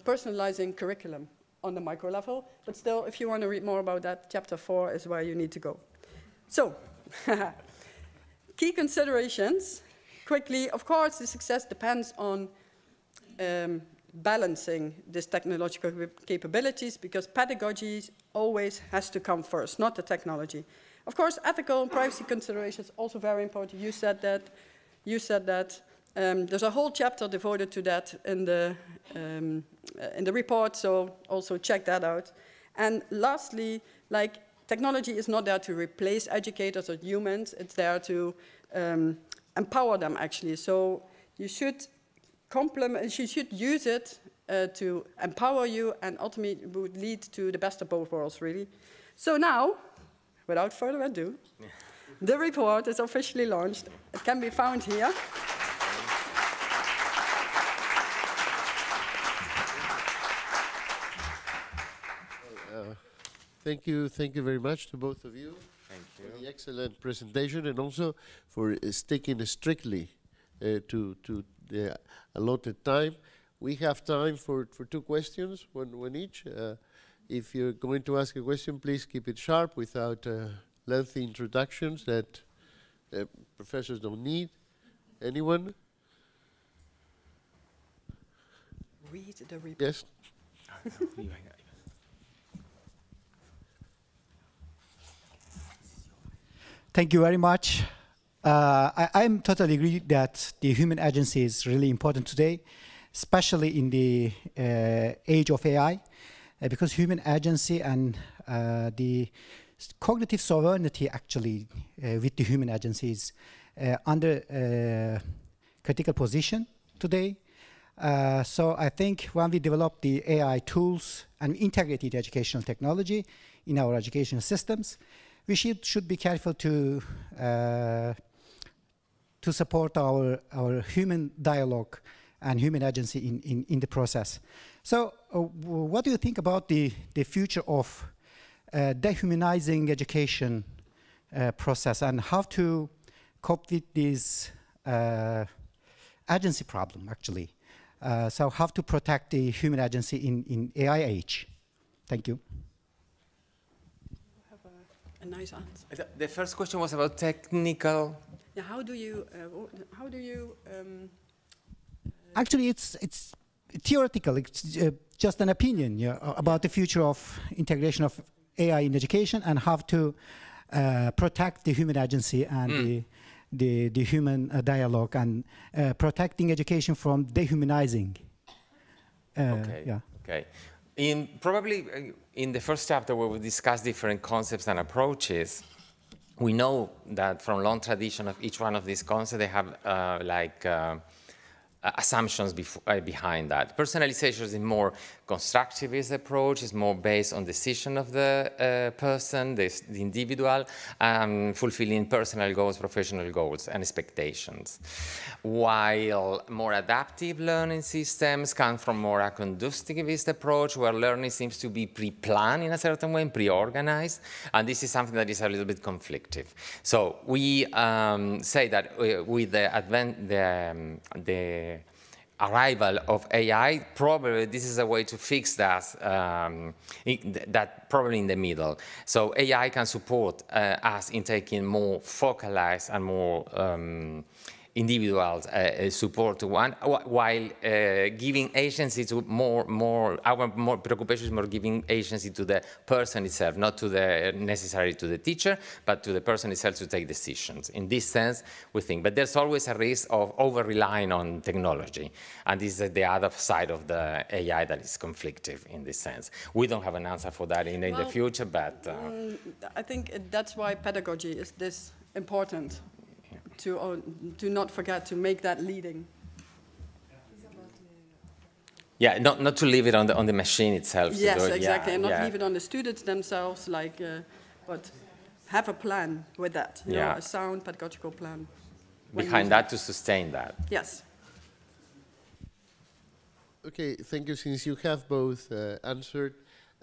personalizing curriculum on the micro level, but still, if you want to read more about that, chapter 4 is where you need to go. So, key considerations. Quickly, of course, the success depends on balancing these technological capabilities, because pedagogy always has to come first, not the technology. Of course, ethical and privacy considerations also very important. You said that. You said that. There's a whole chapter devoted to that in the report, so also check that out. And lastly, like, technology is not there to replace educators or humans. It's there to empower them, actually. So you should complement. You should use it to empower you, and ultimately it would lead to the best of both worlds, really. So now, without further ado, the report is officially launched. It can be found here. Thank you very much to both of you. Thank you. For the excellent presentation, and also for sticking strictly to the allotted time. We have time for 2 questions, one each. If you're going to ask a question, please keep it sharp without lengthy introductions that professors don't need. Anyone? Read the report. Yes. Thank you very much. I'm totally agree that the human agency is really important today, especially in the age of AI, because human agency and the cognitive sovereignty actually with the human agency is under critical position today. So I think when we develop the AI tools and integrated educational technology in our educational systems, we should be careful to support our human dialogue and human agency in the process. So what do you think about the future of dehumanizing education process, and how to cope with this agency problem, actually? So how to protect the human agency in AI age? Thank you. A nice answer. The first question was about technical. Yeah, how do you Actually, it's theoretical. It's just an opinion, yeah, about the future of integration of AI in education and how to protect the human agency and the human dialogue, and protecting education from dehumanizing. Okay. Yeah. Okay. Probably in the first chapter where we discuss different concepts and approaches, we know that from long tradition of each one of these concepts, they have assumptions behind that. Personalization is a more constructivist approach, is more based on decision of the person, the individual, fulfilling personal goals, professional goals, and expectations. While more adaptive learning systems come from more a conductivist approach, where learning seems to be pre-planned in a certain way, pre-organized, and this is something that is a little bit conflictive. So we say that with the arrival of AI, probably this is a way to fix that, that probably in the middle. So AI can support us in taking more focalized and more individuals support to one, while giving agency to our more preoccupation is more giving agency to the person itself, not to the necessarily to the teacher, but to the person itself to take decisions. In this sense, we think, but there's always a risk of over-relying on technology, and this is the other side of the AI that is conflictive in this sense. We don't have an answer for that in the future, but I think that's why pedagogy is this important. To not forget to make that leading. Yeah, not to leave it on the machine itself. Yes, exactly, and not yeah. leave it on the students themselves, like, but have a plan with that, you know, a sound pedagogical plan. Behind that to sustain that. Yes. Okay, thank you. Since you have both answered,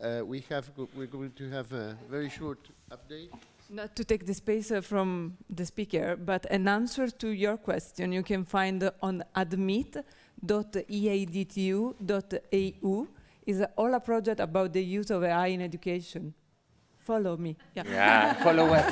we're going to have a very short update. Not to take the space from the speaker, but an answer to your question you can find on admit.eadtu.eu. Is all a project about the use of AI in education. Follow me. Yeah, follow us.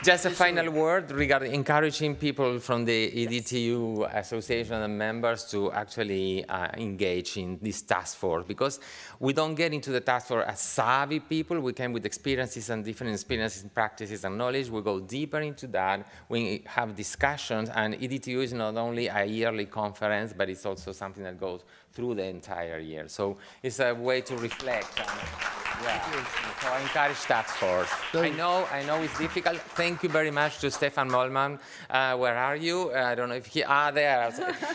Just a final word regarding encouraging people from the EADTU Association and members to actually engage in this task force, because we don't get into the task force as savvy people. We came with experiences and different experiences and practices and knowledge. We go deeper into that. We have discussions, and EADTU is not only a yearly conference, but it's also something that goes through the entire year. So it's a way to reflect. So I encourage task force. I know it's difficult. Thank you very much to Stefan Mollmann. Where are you? I don't know if there,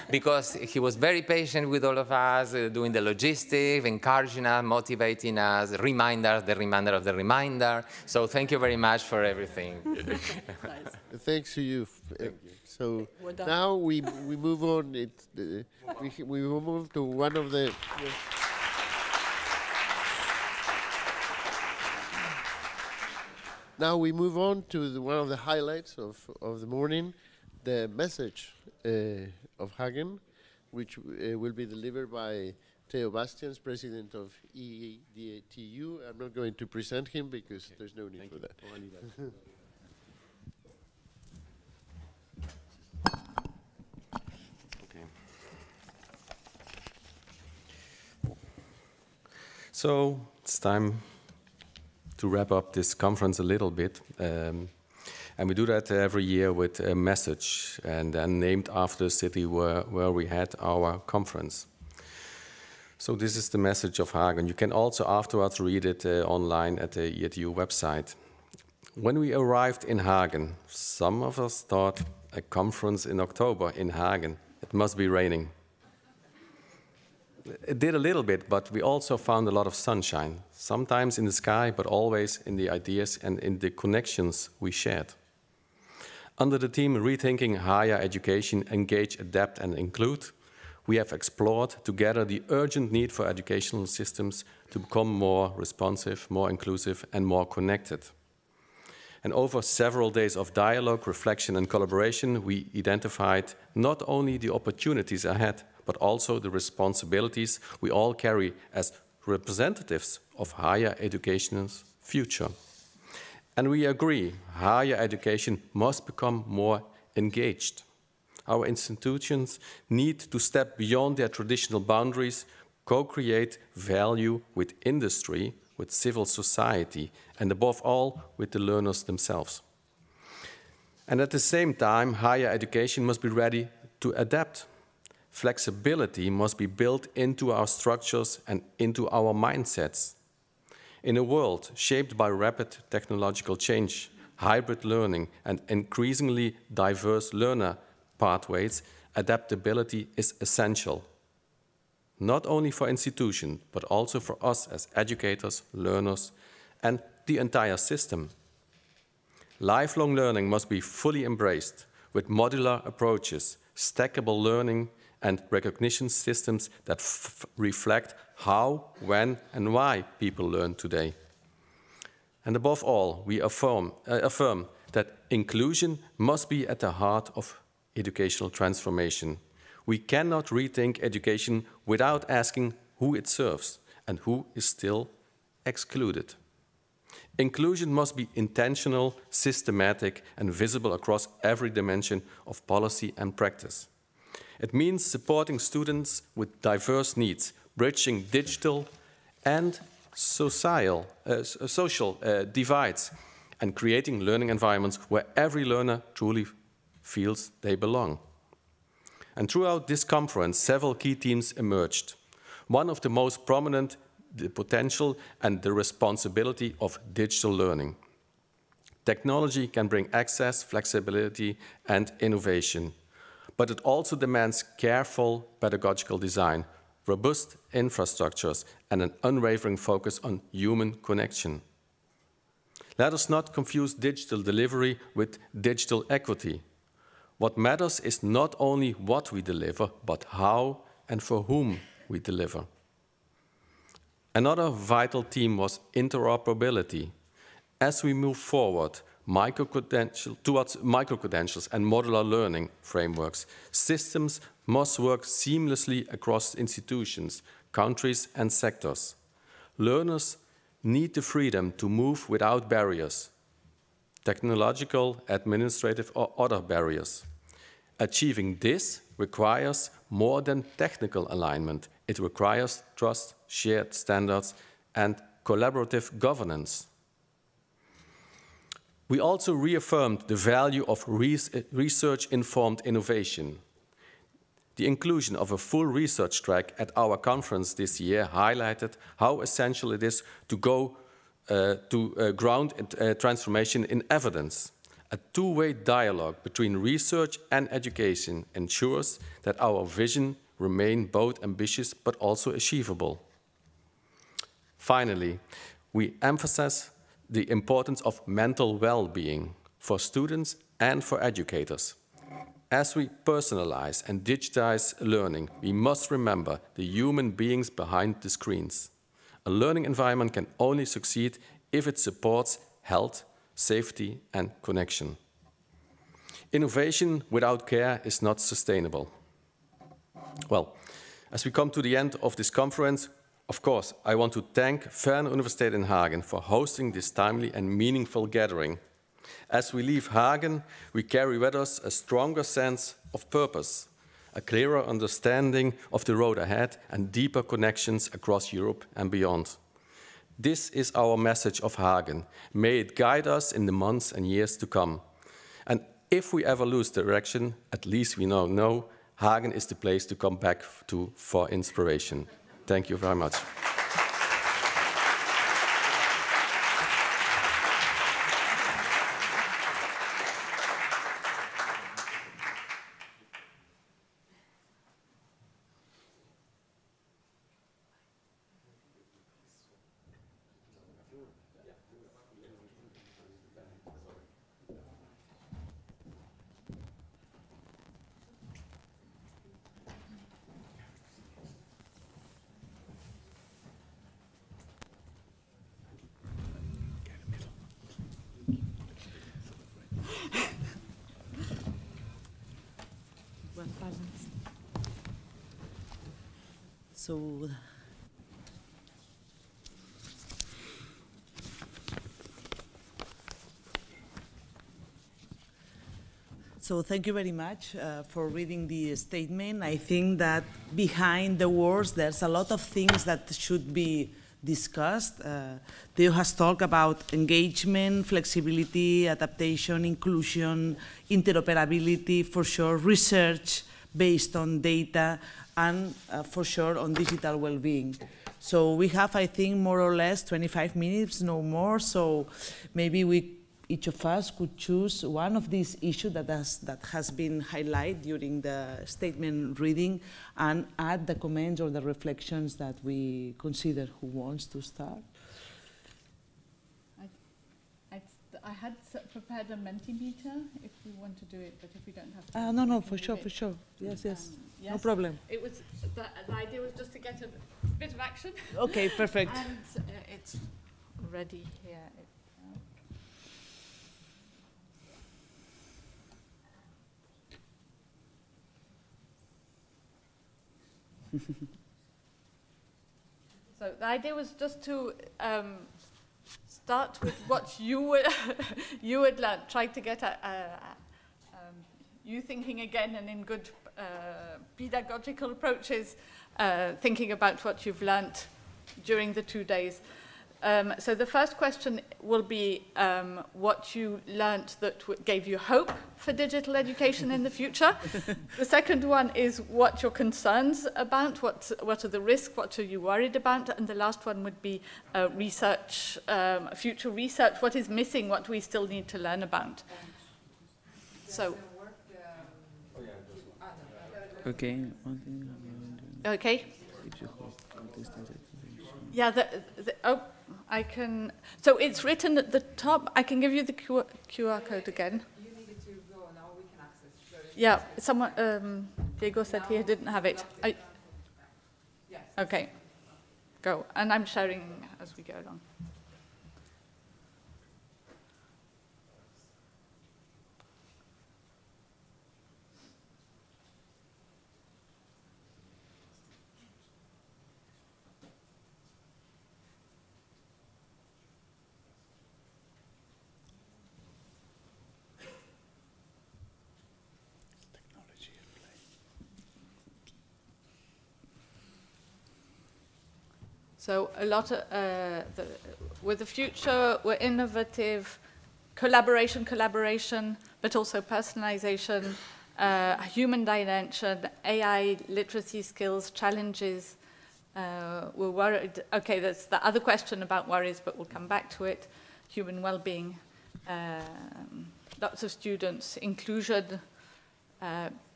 because he was very patient with all of us, doing the logistics, encouraging us, motivating us, the reminder of the reminder. So thank you very much for everything. Nice. Thanks to you. So now we move on. We move to one of the. Now we move on to one of the highlights of the morning, the message of Hagen, which will be delivered by Theo Bastians, president of EADTU. I'm not going to present him because there's no need for that. So it's time to wrap up this conference a little bit. And we do that every year with a message, and then named after the city where we had our conference. So this is the message of Hagen. You can also afterwards read it online at the EADTU website. When we arrived in Hagen, some of us thought a conference in October in Hagen, it must be raining. It did a little bit, but we also found a lot of sunshine, sometimes in the sky, but always in the ideas and in the connections we shared. Under the theme Rethinking Higher Education, Engage, Adapt and Include, we have explored together the urgent need for educational systems to become more responsive, more inclusive and more connected. And over several days of dialogue, reflection and collaboration, we identified not only the opportunities ahead, but also the responsibilities we all carry as representatives of higher education's future. And we agree, higher education must become more engaged. Our institutions need to step beyond their traditional boundaries, co-create value with industry, with civil society, and above all, with the learners themselves. And at the same time, higher education must be ready to adapt. Flexibility must be built into our structures and into our mindsets. In a world shaped by rapid technological change, hybrid learning, and increasingly diverse learner pathways, adaptability is essential. Not only for institutions, but also for us as educators, learners, and the entire system. Lifelong learning must be fully embraced with modular approaches, stackable learning, and recognition systems that reflect how, when, and why people learn today. And above all, we affirm that inclusion must be at the heart of educational transformation. We cannot rethink education without asking who it serves and who is still excluded. Inclusion must be intentional, systematic, and visible across every dimension of policy and practice. It means supporting students with diverse needs, bridging digital and social divides, and creating learning environments where every learner truly feels they belong. And throughout this conference, several key themes emerged. One of the most prominent, the potential and the responsibility of digital learning. Technology can bring access, flexibility, and innovation. but it also demands careful pedagogical design, robust infrastructures, and an unwavering focus on human connection. Let us not confuse digital delivery with digital equity. What matters is not only what we deliver, but how and for whom we deliver. Another vital theme was interoperability. As we move forward towards micro-credentials and modular learning frameworks, systems must work seamlessly across institutions, countries, and sectors. Learners need the freedom to move without barriers, technological, administrative, or other barriers. Achieving this requires more than technical alignment. It requires trust, shared standards, and collaborative governance. We also reaffirmed the value of research-informed innovation. The inclusion of a full research track at our conference this year highlighted how essential it is to go ground transformation in evidence. A two-way dialogue between research and education ensures that our vision remains both ambitious but also achievable. Finally, we emphasize the importance of mental well-being for students and for educators. As we personalize and digitize learning, we must remember the human beings behind the screens. A learning environment can only succeed if it supports health, safety, and connection. Innovation without care is not sustainable. Well, as we come to the end of this conference, of course, I want to thank FernUniversität in Hagen for hosting this timely and meaningful gathering. As we leave Hagen, we carry with us a stronger sense of purpose, a clearer understanding of the road ahead, and deeper connections across Europe and beyond. This is our message of Hagen. May it guide us in the months and years to come. And if we ever lose direction, at least we know Hagen is the place to come back to for inspiration. Thank you very much. So thank you very much for reading the statement. I think that behind the words, there's a lot of things that should be discussed. Theo has talked about engagement, flexibility, adaptation, inclusion, interoperability, for sure, research based on data, and for sure on digital well-being. So we have, I think, more or less 25 minutes, no more, so maybe each of us could choose one of these issues that has been highlighted during the statement reading and add the comments or the reflections that we consider. Who wants to start? I had prepared a Mentimeter if we want to do it, but if we don't have to. No, for sure. Yes, yes, no problem. It was, the idea was just to get a bit of action. Okay, perfect. And it's ready here. So the idea was just to start with what you would learn, try to get you thinking again and in good pedagogical approaches, thinking about what you've learnt during the 2 days. So the first question will be what you learnt that gave you hope for digital education in the future. The second one is what your concerns about, what are the risks, what are you worried about, and the last one would be research, future research, what is missing, what we still need to learn about. So. Okay. Okay. Yeah, oh, I can, so it's written at the top. I can give you the QR code again. You needed to go, now we can access. Yeah, someone, Diego said he didn't have it. Yes. Okay, go. And I'm sharing as we go along. So a lot of, with the future, we're innovative, collaboration, but also personalization, human dimension, AI literacy skills, challenges. We're worried, okay, that's the other question about worries, but we'll come back to it. Human well-being, lots of students, inclusion,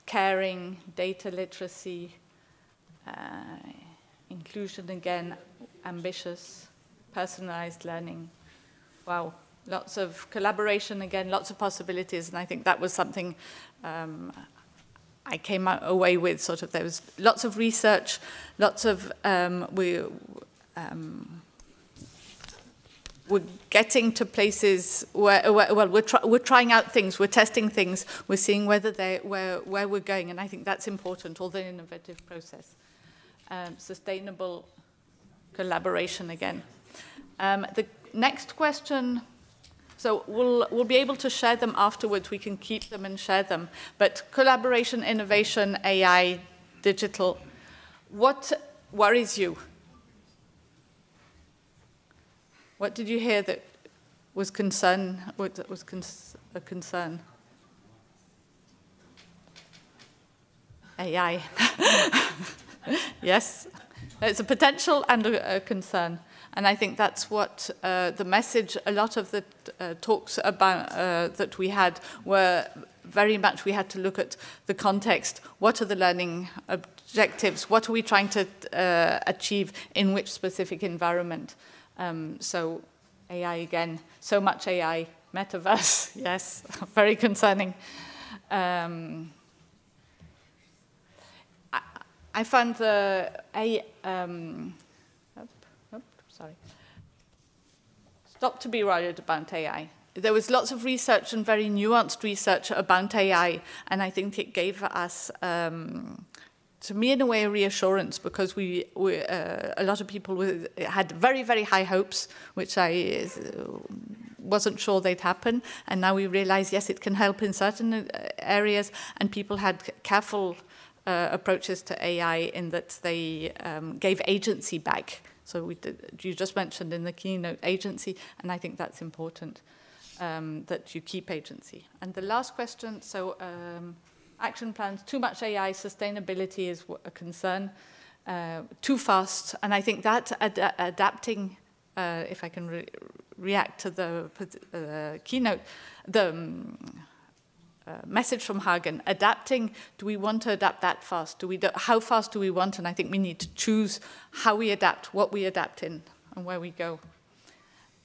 caring, data literacy, inclusion again, ambitious, personalized learning. Wow, lots of collaboration again, lots of possibilities, and I think that was something I came away with, sort of, there was lots of research, lots of, we're getting to places where well, we're trying out things, we're testing things, we're seeing whether where we're going, and I think that's important, all the innovative process. Sustainable collaboration again. The next question, so we'll be able to share them afterwards, we can keep them and share them, but collaboration, innovation, AI, digital, what worries you? What did you hear that was a concern? AI. Yes, it's a potential and a concern. And I think that's what the message, a lot of the talks about that we had were very much, we had to look at the context. What are the learning objectives? What are we trying to achieve in which specific environment? So AI again, so much AI, metaverse, yes, very concerning. I found stop to be worried about AI. There was lots of research and very nuanced research about AI, and I think it gave us, to me in a way, a reassurance, because a lot of people had very, very high hopes, which I wasn't sure they'd happen, and now we realize, yes, it can help in certain areas, and people had careful approaches to AI in that they gave agency back. So you just mentioned in the keynote agency, and I think that's important, that you keep agency. And the last question, so action plans, too much AI, sustainability is a concern, too fast, and I think that adapting, if I can react to the keynote, the message from Hagen, adapting, do we want to adapt that fast? How fast do we want? And I think we need to choose how we adapt, what we adapt in, and where we go.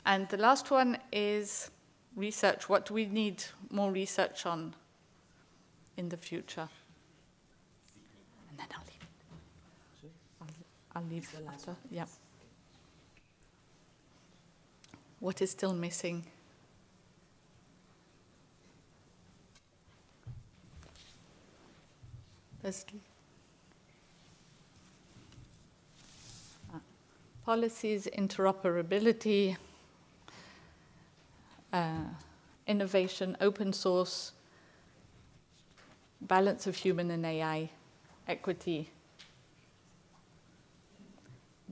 And the last one is research. What do we need more research on in the future? And then I'll leave it. I'll leave the latter, yeah. What is still missing? Policies, interoperability, innovation, open source, balance of human and AI, equity,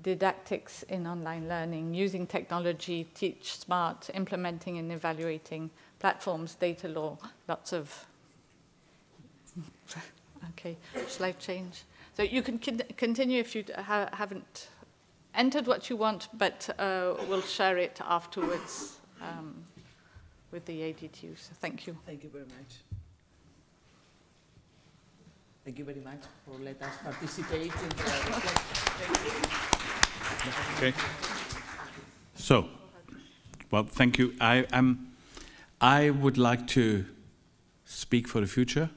didactics in online learning, using technology, teach smart, implementing and evaluating platforms, data law, lots of... Okay, shall I change? So you can continue if you haven't entered what you want, but we'll share it afterwards with the EADTU. So thank you. Thank you very much. Thank you very much for letting us participate in the reflection. Okay. So, well, thank you. I would like to speak for the future,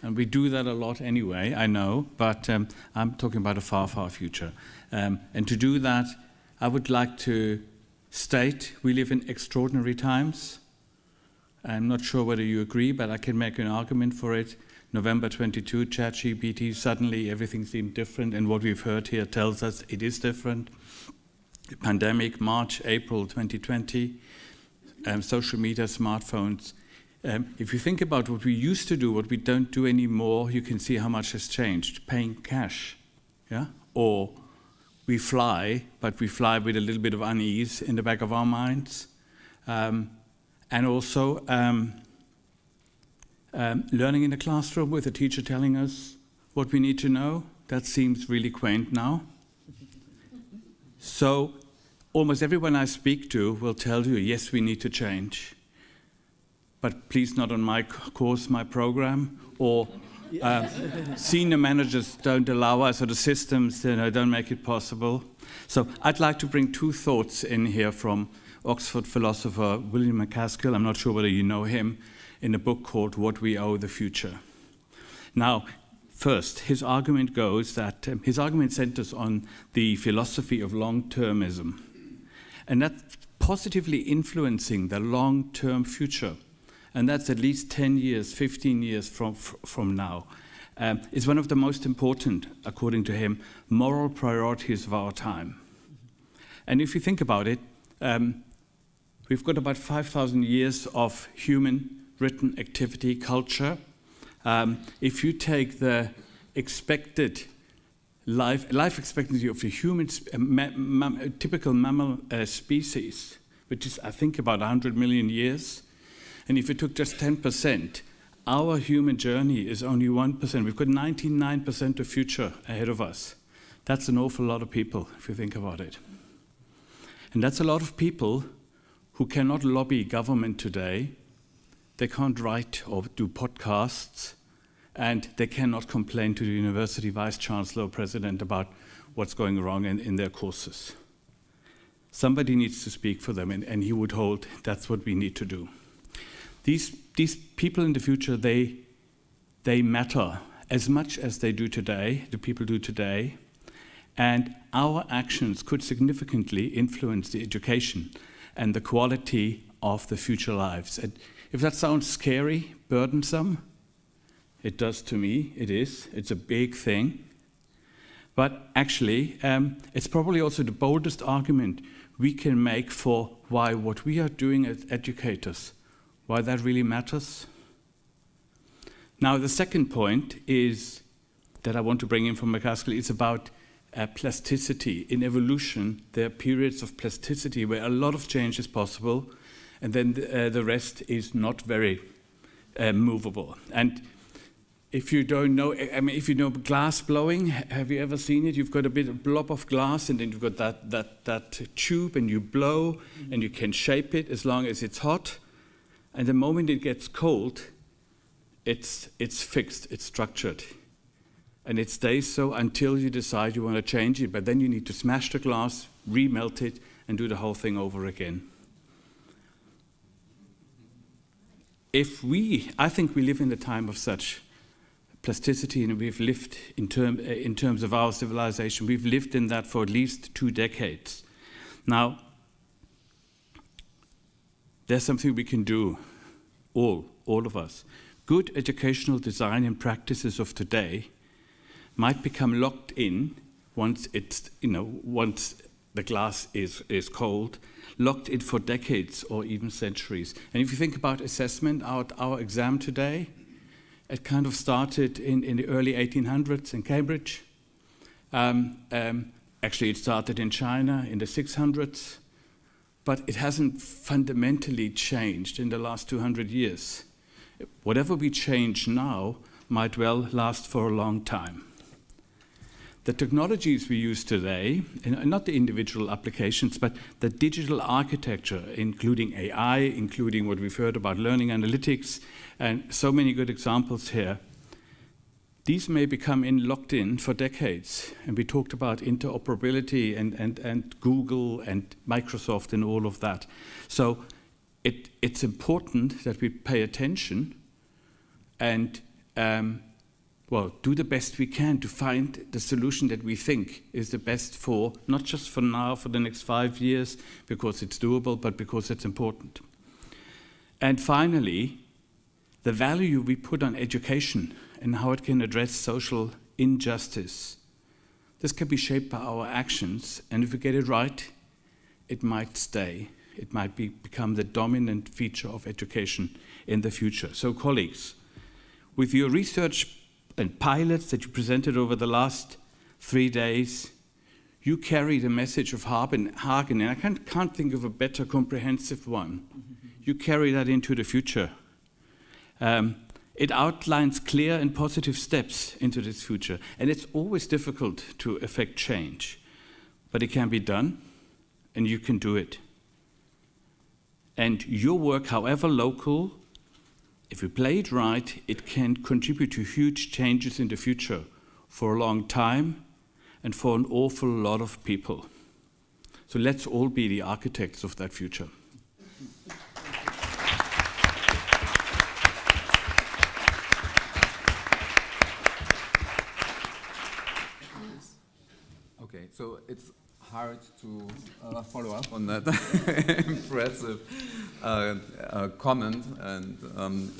and we do that a lot anyway, I know, but I'm talking about a far, far future. And to do that, I would like to state we live in extraordinary times. I'm not sure whether you agree, but I can make an argument for it. November 22, ChatGPT, suddenly everything seemed different, and what we've heard here tells us it is different. The pandemic, March, April 2020, social media, smartphones. If you think about what we used to do, what we don't do anymore, you can see how much has changed. Paying cash, yeah? Or we fly, but we fly with a little bit of unease in the back of our minds. And also learning in the classroom with a teacher telling us what we need to know. That seems really quaint now. So almost everyone I speak to will tell you, yes, we need to change. But please not on my course, my program, or senior managers don't allow us, or the systems don't make it possible. So I'd like to bring two thoughts in here from Oxford philosopher William MacAskill. I'm not sure whether you know him, in a book called What We Owe the Future. Now, first, his argument goes that his argument centers on the philosophy of long-termism, and that's positively influencing the long-term future. And that's at least 10 years, 15 years from now. Is one of the most important, according to him, moral priorities of our time. And if you think about it, we've got about 5,000 years of human written activity culture. If you take the expected life expectancy of the human, typical mammal species, which is, I think, about 100 million years, and if you took just 10%, our human journey is only 1%. We've got 99% of future ahead of us. That's an awful lot of people, if you think about it. And that's a lot of people who cannot lobby government today. They can't write or do podcasts, and they cannot complain to the university vice chancellor or president about what's going wrong in their courses. Somebody needs to speak for them, and he would hold that's what we need to do. These people in the future, they matter as much as they do today, the people do today, and our actions could significantly influence the education and the quality of the future lives. And if that sounds scary, burdensome, it does to me, it is. It's a big thing. But actually, it's probably also the boldest argument we can make for why what we are doing as educators, why that really matters. Now, the second point is that I want to bring in from MacAskill. It's about plasticity. In evolution, there are periods of plasticity where a lot of change is possible, and then the rest is not very movable. And if you don't know, I mean, if you know glass blowing, have you ever seen it? You've got a bit of blob of glass, and then you've got that tube, and you blow, and you can shape it as long as it's hot. And the moment it gets cold, it's fixed, it's structured. And it stays so until you decide you want to change it. But then you need to smash the glass, remelt it, and do the whole thing over again. I think we live in a time of such plasticity, and we've lived in terms of our civilization, we've lived in that for at least 2 decades. Now, there's something we can do, all of us. Good educational design and practices of today might become locked in once once the glass is cold, locked in for decades or even centuries. And if you think about assessment, our exam today, it kind of started in the early 1800s in Cambridge. Actually, it started in China in the 600s. But it hasn't fundamentally changed in the last 200 years. Whatever we change now might well last for a long time. The technologies we use today, and not the individual applications, but the digital architecture, including AI, including what we've heard about learning analytics, and so many good examples here, these may become locked in for decades. And we talked about interoperability and Google and Microsoft and all of that. So it's important that we pay attention and well, do the best we can to find the solution that we think is the best for, not just for now, for the next 5 years, because it's doable, but because it's important. And finally, the value we put on education and how it can address social injustice. This can be shaped by our actions, and if we get it right, it might stay. It might become the dominant feature of education in the future. So colleagues, with your research and pilots that you presented over the last 3 days, you carry the message of Hagen, and I can't think of a better comprehensive one. You carry that into the future. It outlines clear and positive steps into this future, and it's always difficult to effect change, but it can be done, and you can do it. And your work, however local, if we play it right, it can contribute to huge changes in the future for a long time and for an awful lot of people. So let's all be the architects of that future. Okay, so it's hard to follow up on that impressive comment, and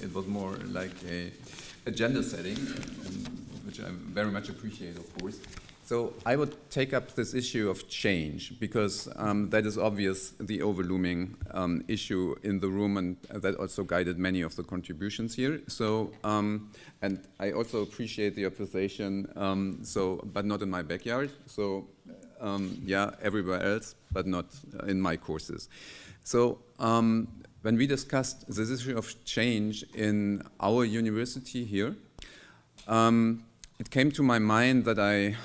it was more like a agenda setting, which I very much appreciate, of course. So I would take up this issue of change, because that is obvious, the overlooming issue in the room, and that also guided many of the contributions here. So, and I also appreciate the appreciation, but not in my backyard. So, yeah, everywhere else, but not in my courses. So, when we discussed this issue of change in our university here, it came to my mind that I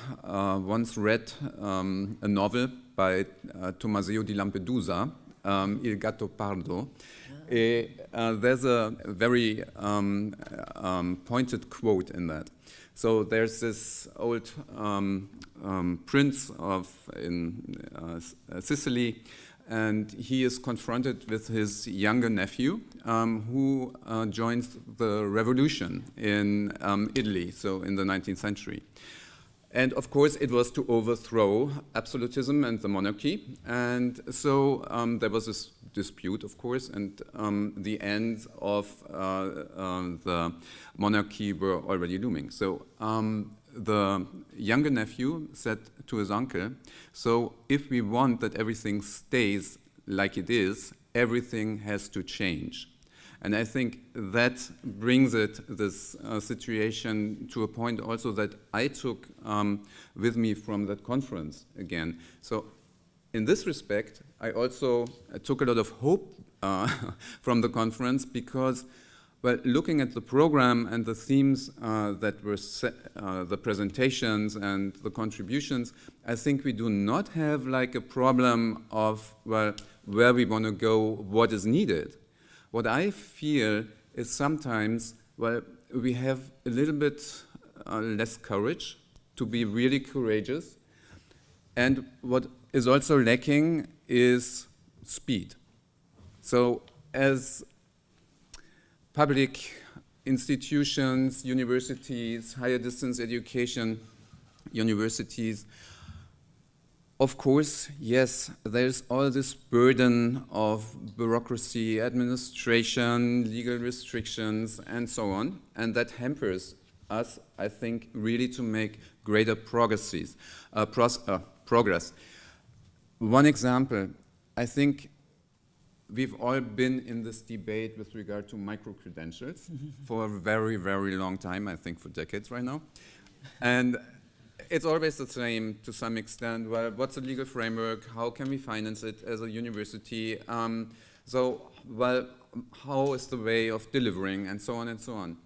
once read a novel by Tommaseo di Lampedusa, Il Gatto Pardo. There's a very pointed quote in that. So there's this old prince in Sicily, and he is confronted with his younger nephew, who joins the revolution in Italy, so in the 19th century. And of course, it was to overthrow absolutism and the monarchy. And so there was this dispute, of course, and the ends of the monarchy were already looming. So the younger nephew said to his uncle, so if we want that everything stays like it is, everything has to change. And I think that brings this situation to a point also that I took with me from that conference again. So in this respect, I also took a lot of hope from the conference, because, well, looking at the program and the themes that were the presentations and the contributions, I think we do not have like a problem of, well, where we want to go, what is needed. What I feel is sometimes, well, we have a little bit less courage to be really courageous. And what is also lacking is speed. So as public institutions, universities, higher distance education universities, of course, yes, there's all this burden of bureaucracy, administration, legal restrictions, and so on, and that hampers us, I think, really to make greater progress. One example, I think we've all been in this debate with regard to micro-credentials for a very, very long time, I think for decades right now. And it's always the same to some extent. Well, what's the legal framework? How can we finance it as a university? Well, how is the way of delivering, and so on and so on.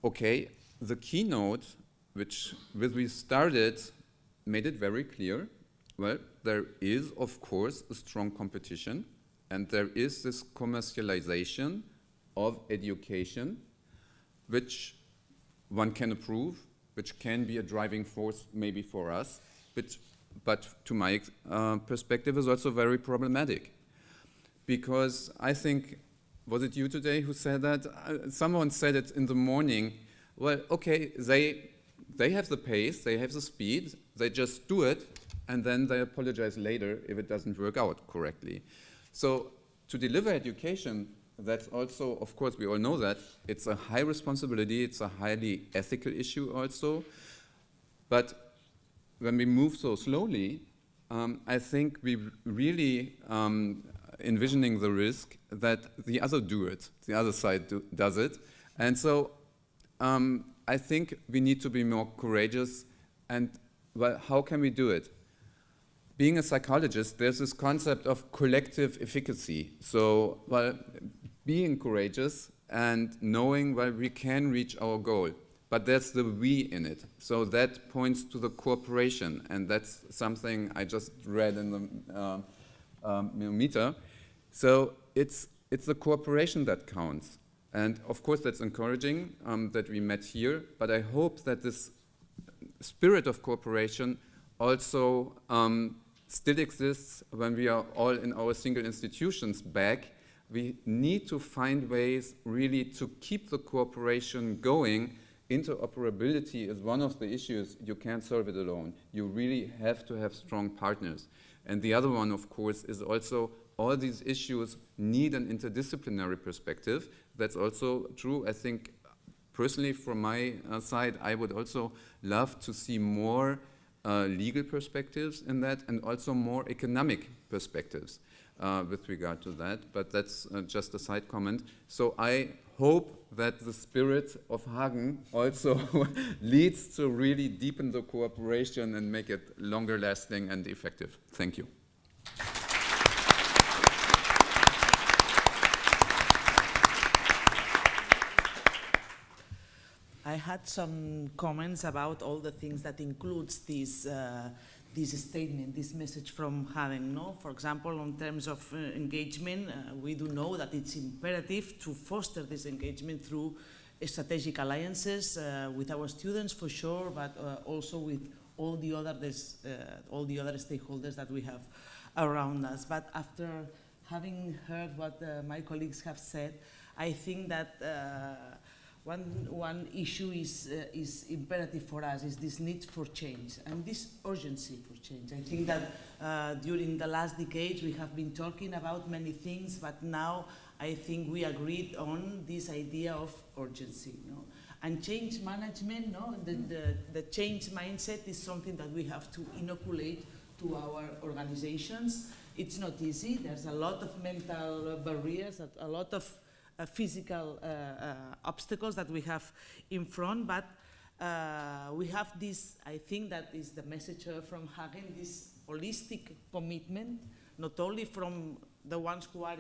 Okay, the keynote, which we started, made it very clear. Well, there is, of course, a strong competition, and there is this commercialization of education, which one can approve, which can be a driving force maybe for us, but to my perspective is also very problematic. Because I think, was it you today who said that? Someone said it in the morning. Well, okay, they have the pace, they have the speed, they just do it, and then they apologize later if it doesn't work out correctly. So to deliver education, that's also, of course, we all know that, it's a high responsibility, it's a highly ethical issue also. But when we move so slowly, I think we really envisioning the risk that the other do it, the other side does it. And so I think we need to be more courageous. And well, how can we do it? Being a psychologist, there's this concept of collective efficacy. So, well, being courageous and knowing, well, we can reach our goal. But there's the we in it. So that points to the cooperation. And that's something I just read in the meter. So it's the cooperation that counts. And of course, that's encouraging that we met here. But I hope that this spirit of cooperation also still exists when we are all in our single institutions back. We need to find ways really to keep the cooperation going. Interoperability is one of the issues. You can't solve it alone. You really have to have strong partners. And the other one, of course, is also all these issues need an interdisciplinary perspective. That's also true. I think personally from my side, I would also love to see more legal perspectives in that and also more economic perspectives with regard to that. But that's just a side comment. So I hope that the spirit of Hagen also leads to really deepen the cooperation and make it longer lasting and effective. Thank you. I had some comments about all the things that includes this statement, this message from Hagen. No? For example, in terms of engagement, we do know that it's imperative to foster this engagement through strategic alliances with our students, for sure, but also with all the other stakeholders that we have around us. But after having heard what my colleagues have said, I think that one issue is imperative for us, is this need for change and this urgency for change. I think that during the last decades we have been talking about many things, but now I think we agreed on this idea of urgency. No? And change management, no? The change mindset is something that we have to inoculate to our organizations. It's not easy. There's a lot of mental barriers, a lot of physical obstacles that we have in front, but we have this, I think that is the message from Hagen, this holistic commitment, not only from the ones who are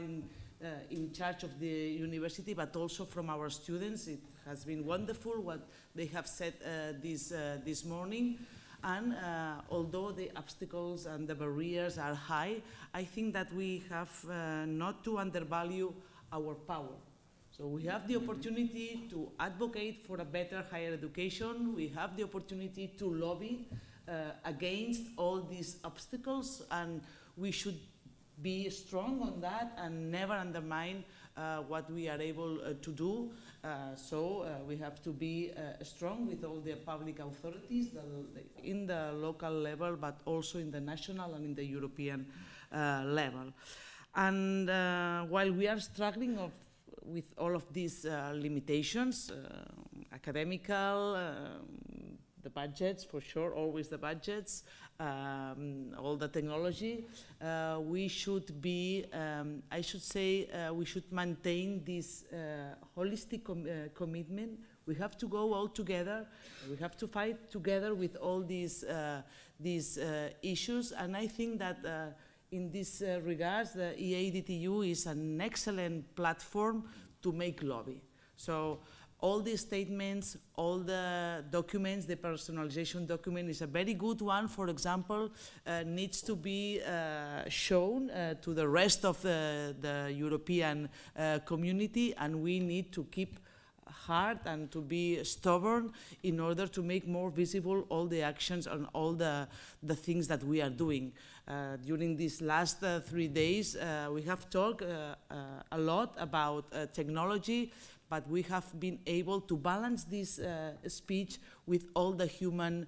in charge of the university, but also from our students. It has been wonderful what they have said this morning. And although the obstacles and the barriers are high, I think that we have not to undervalue our power. So we have the opportunity to advocate for a better higher education. We have the opportunity to lobby against all these obstacles, and we should be strong on that and never undermine what we are able to do. So we have to be strong with all the public authorities in the local level, but also in the national and in the European level. And while we are struggling with all of these limitations, academical, the budgets, for sure, always the budgets, all the technology, we should be, I should say, we should maintain this holistic commitment. We have to go all together. We have to fight together with all these issues. And I think that in this regards, the EADTU is an excellent platform to make lobby. So all these statements, all the documents, the personalization document is a very good one, for example, needs to be shown to the rest of the European community, and we need to keep hard and to be stubborn in order to make more visible all the actions and all the things that we are doing. During these last 3 days, we have talked a lot about technology, but we have been able to balance this speech with all the human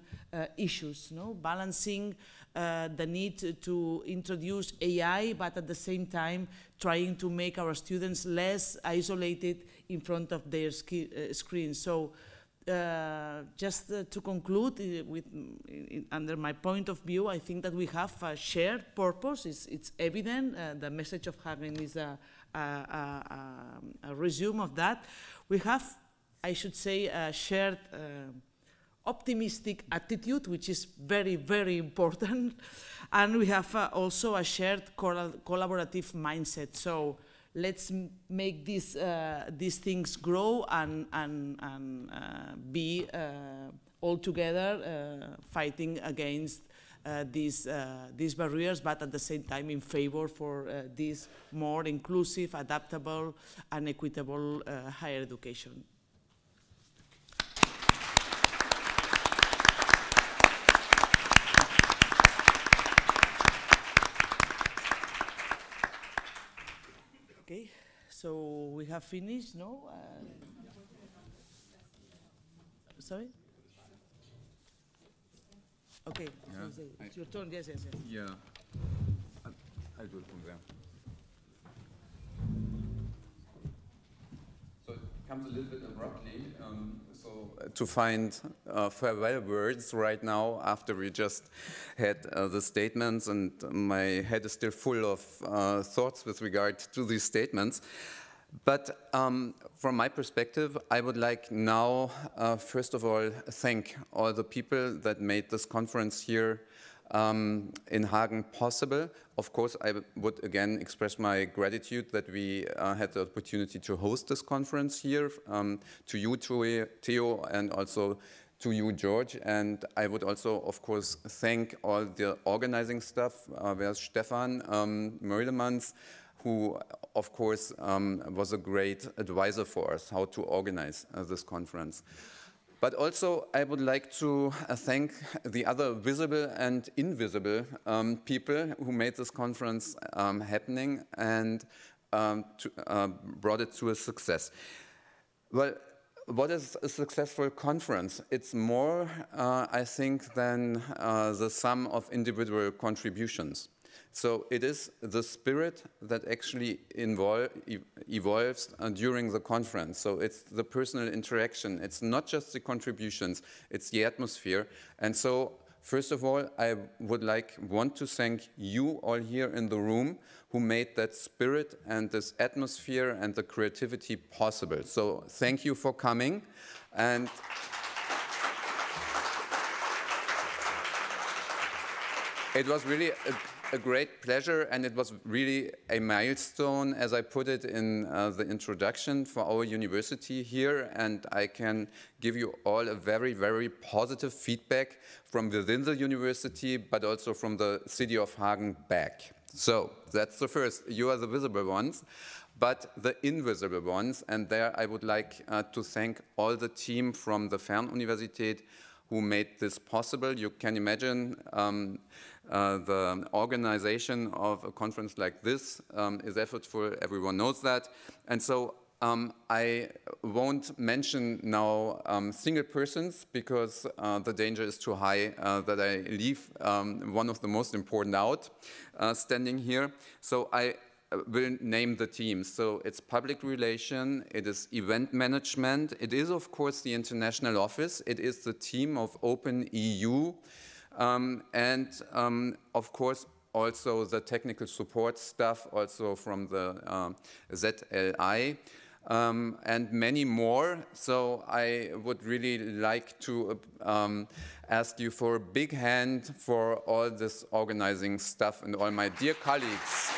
issues, no? Balancing the need to introduce AI, but at the same time trying to make our students less isolated in front of their screens. So just to conclude, under my point of view, I think that we have a shared purpose. It's evident. The message of Hagen is a resume of that. We have, I should say, a shared optimistic attitude, which is very, very important. And we have also a shared collaborative mindset. So let's make these things grow and be all together fighting against these barriers, but at the same time in favor for this more inclusive, adaptable, and equitable higher education. Okay, so we have finished, no? Sorry? Okay, Yeah, so it's your turn, yes, yes, yes. Yeah, I'll do it from there. So it comes a little bit abruptly, to find farewell words right now after we just had the statements, and my head is still full of thoughts with regard to these statements. But from my perspective, I would like now, first of all, thank all the people that made this conference here in Hagen possible. Of course, I would again express my gratitude that we had the opportunity to host this conference here, to you, Theo, and also to you, George. And I would also, of course, thank all the organizing staff. There's Stefan Meulemans, who, of course, was a great advisor for us how to organize this conference. But also, I would like to thank the other visible and invisible people who made this conference happening and brought it to a success. Well, what is a successful conference? It's more, I think, than the sum of individual contributions. So it is the spirit that actually evolves during the conference. So it's the personal interaction. It's not just the contributions, it's the atmosphere. And so, first of all, I would want to thank you all here in the room who made that spirit and this atmosphere and the creativity possible. So thank you for coming. And it was really a great pleasure, and it was really a milestone, as I put it in the introduction, for our university here, and I can give you all a very, very positive feedback from within the university, but also from the city of Hagen back. So that's the first. You are the visible ones, but the invisible ones, and there I would like to thank all the team from the FernUniversität who made this possible. You can imagine the organization of a conference like this is effortful, everyone knows that. And so I won't mention now single persons because the danger is too high that I leave one of the most important out standing here. So I will name the teams. So it's public relation, it is event management, it is of course the international office, it is the team of OpenEU, and of course also the technical support staff, also from the ZLI, and many more. So I would really like to ask you for a big hand for all this organizing stuff and all my dear colleagues.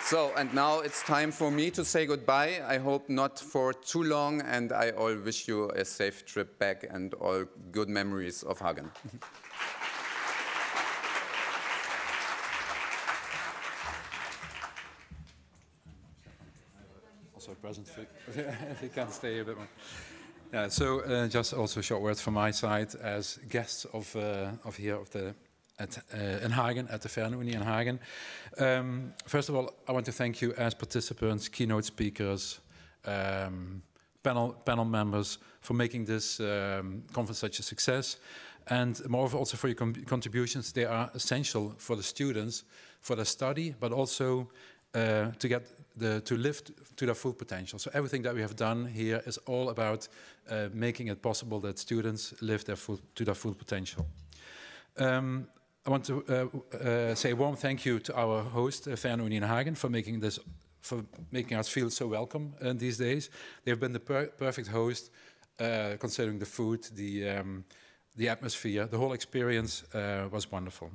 So, and now it's time for me to say goodbye. I hope not for too long, and I all wish you a safe trip back and all good memories of Hagen. also present if you can stay a bit more. Yeah, so just also a short word from my side as guests of in Hagen, at the FernUni in Hagen. First of all, I want to thank you as participants, keynote speakers, panel members for making this conference such a success. And moreover, also for your contributions. They are essential for the students, for their study, but also to live to their full potential. So everything that we have done here is all about making it possible that students live to their full potential. I want to say a warm thank you to our host, FernUni in Hagen, for making us feel so welcome these days. They've been the perfect host, considering the food, the atmosphere, the whole experience was wonderful.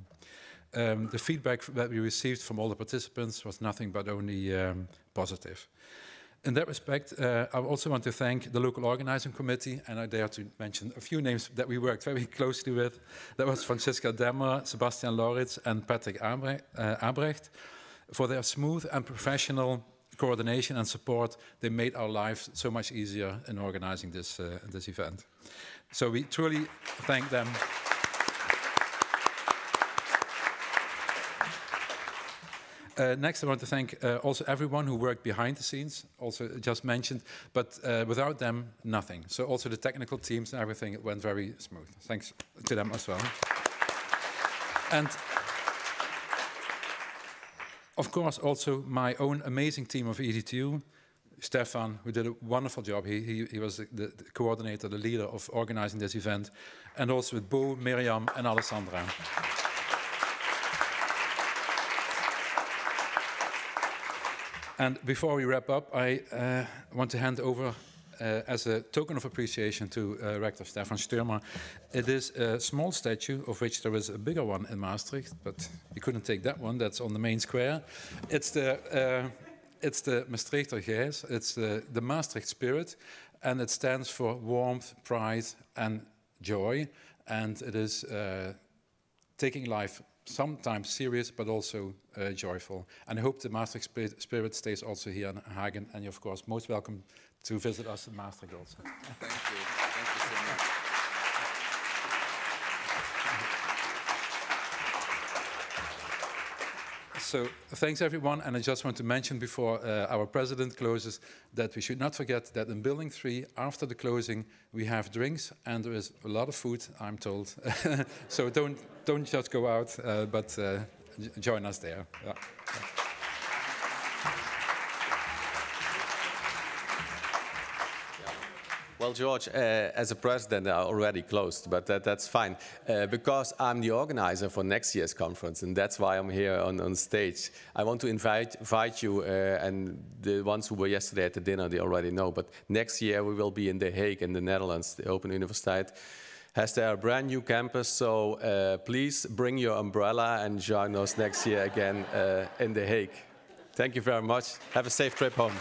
The feedback that we received from all the participants was nothing but only positive. In that respect, I also want to thank the local organizing committee, and I dare to mention a few names that we worked very closely with. That was Franziska Demmer, Sebastian Loritz, and Patrick Abrecht. For their smooth and professional coordination and support, they made our lives so much easier in organizing this event. So we truly thank them. Next, I want to thank also everyone who worked behind the scenes, also just mentioned, but without them, nothing. So also the technical teams and everything, it went very smooth. Thanks to them as well. And of course, also my own amazing team of EADTU, Stefan, who did a wonderful job. He was the coordinator, the leader of organizing this event, and also with Bo, Miriam, and Alessandra. And before we wrap up, I want to hand over, as a token of appreciation to Rector Stefan Stürmer. It is a small statue, of which there is a bigger one in Maastricht, but you couldn't take that one. That's on the main square. It's the Maastrichter Geest. It's the Maastricht spirit, and it stands for warmth, pride, and joy. And it is taking life sometimes serious, but also joyful. And I hope the Maastricht spirit stays also here in Hagen. And you're, of course, most welcome to visit us in Maastricht also. Thank you. Thank you so much. So thanks, everyone. And I just want to mention before our president closes that we should not forget that in Building 3, after the closing, we have drinks and there is a lot of food, I'm told. So don't just go out, but join us there. Yeah. Well, George, as a president, I already closed, but that's fine. Because I'm the organizer for next year's conference, and that's why I'm here on stage. I want to invite you, and the ones who were yesterday at the dinner, they already know, but next year we will be in The Hague in the Netherlands. The OpenUniversiteit has their brand new campus, so please bring your umbrella and join us next year again in The Hague. Thank you very much. Have a safe trip home.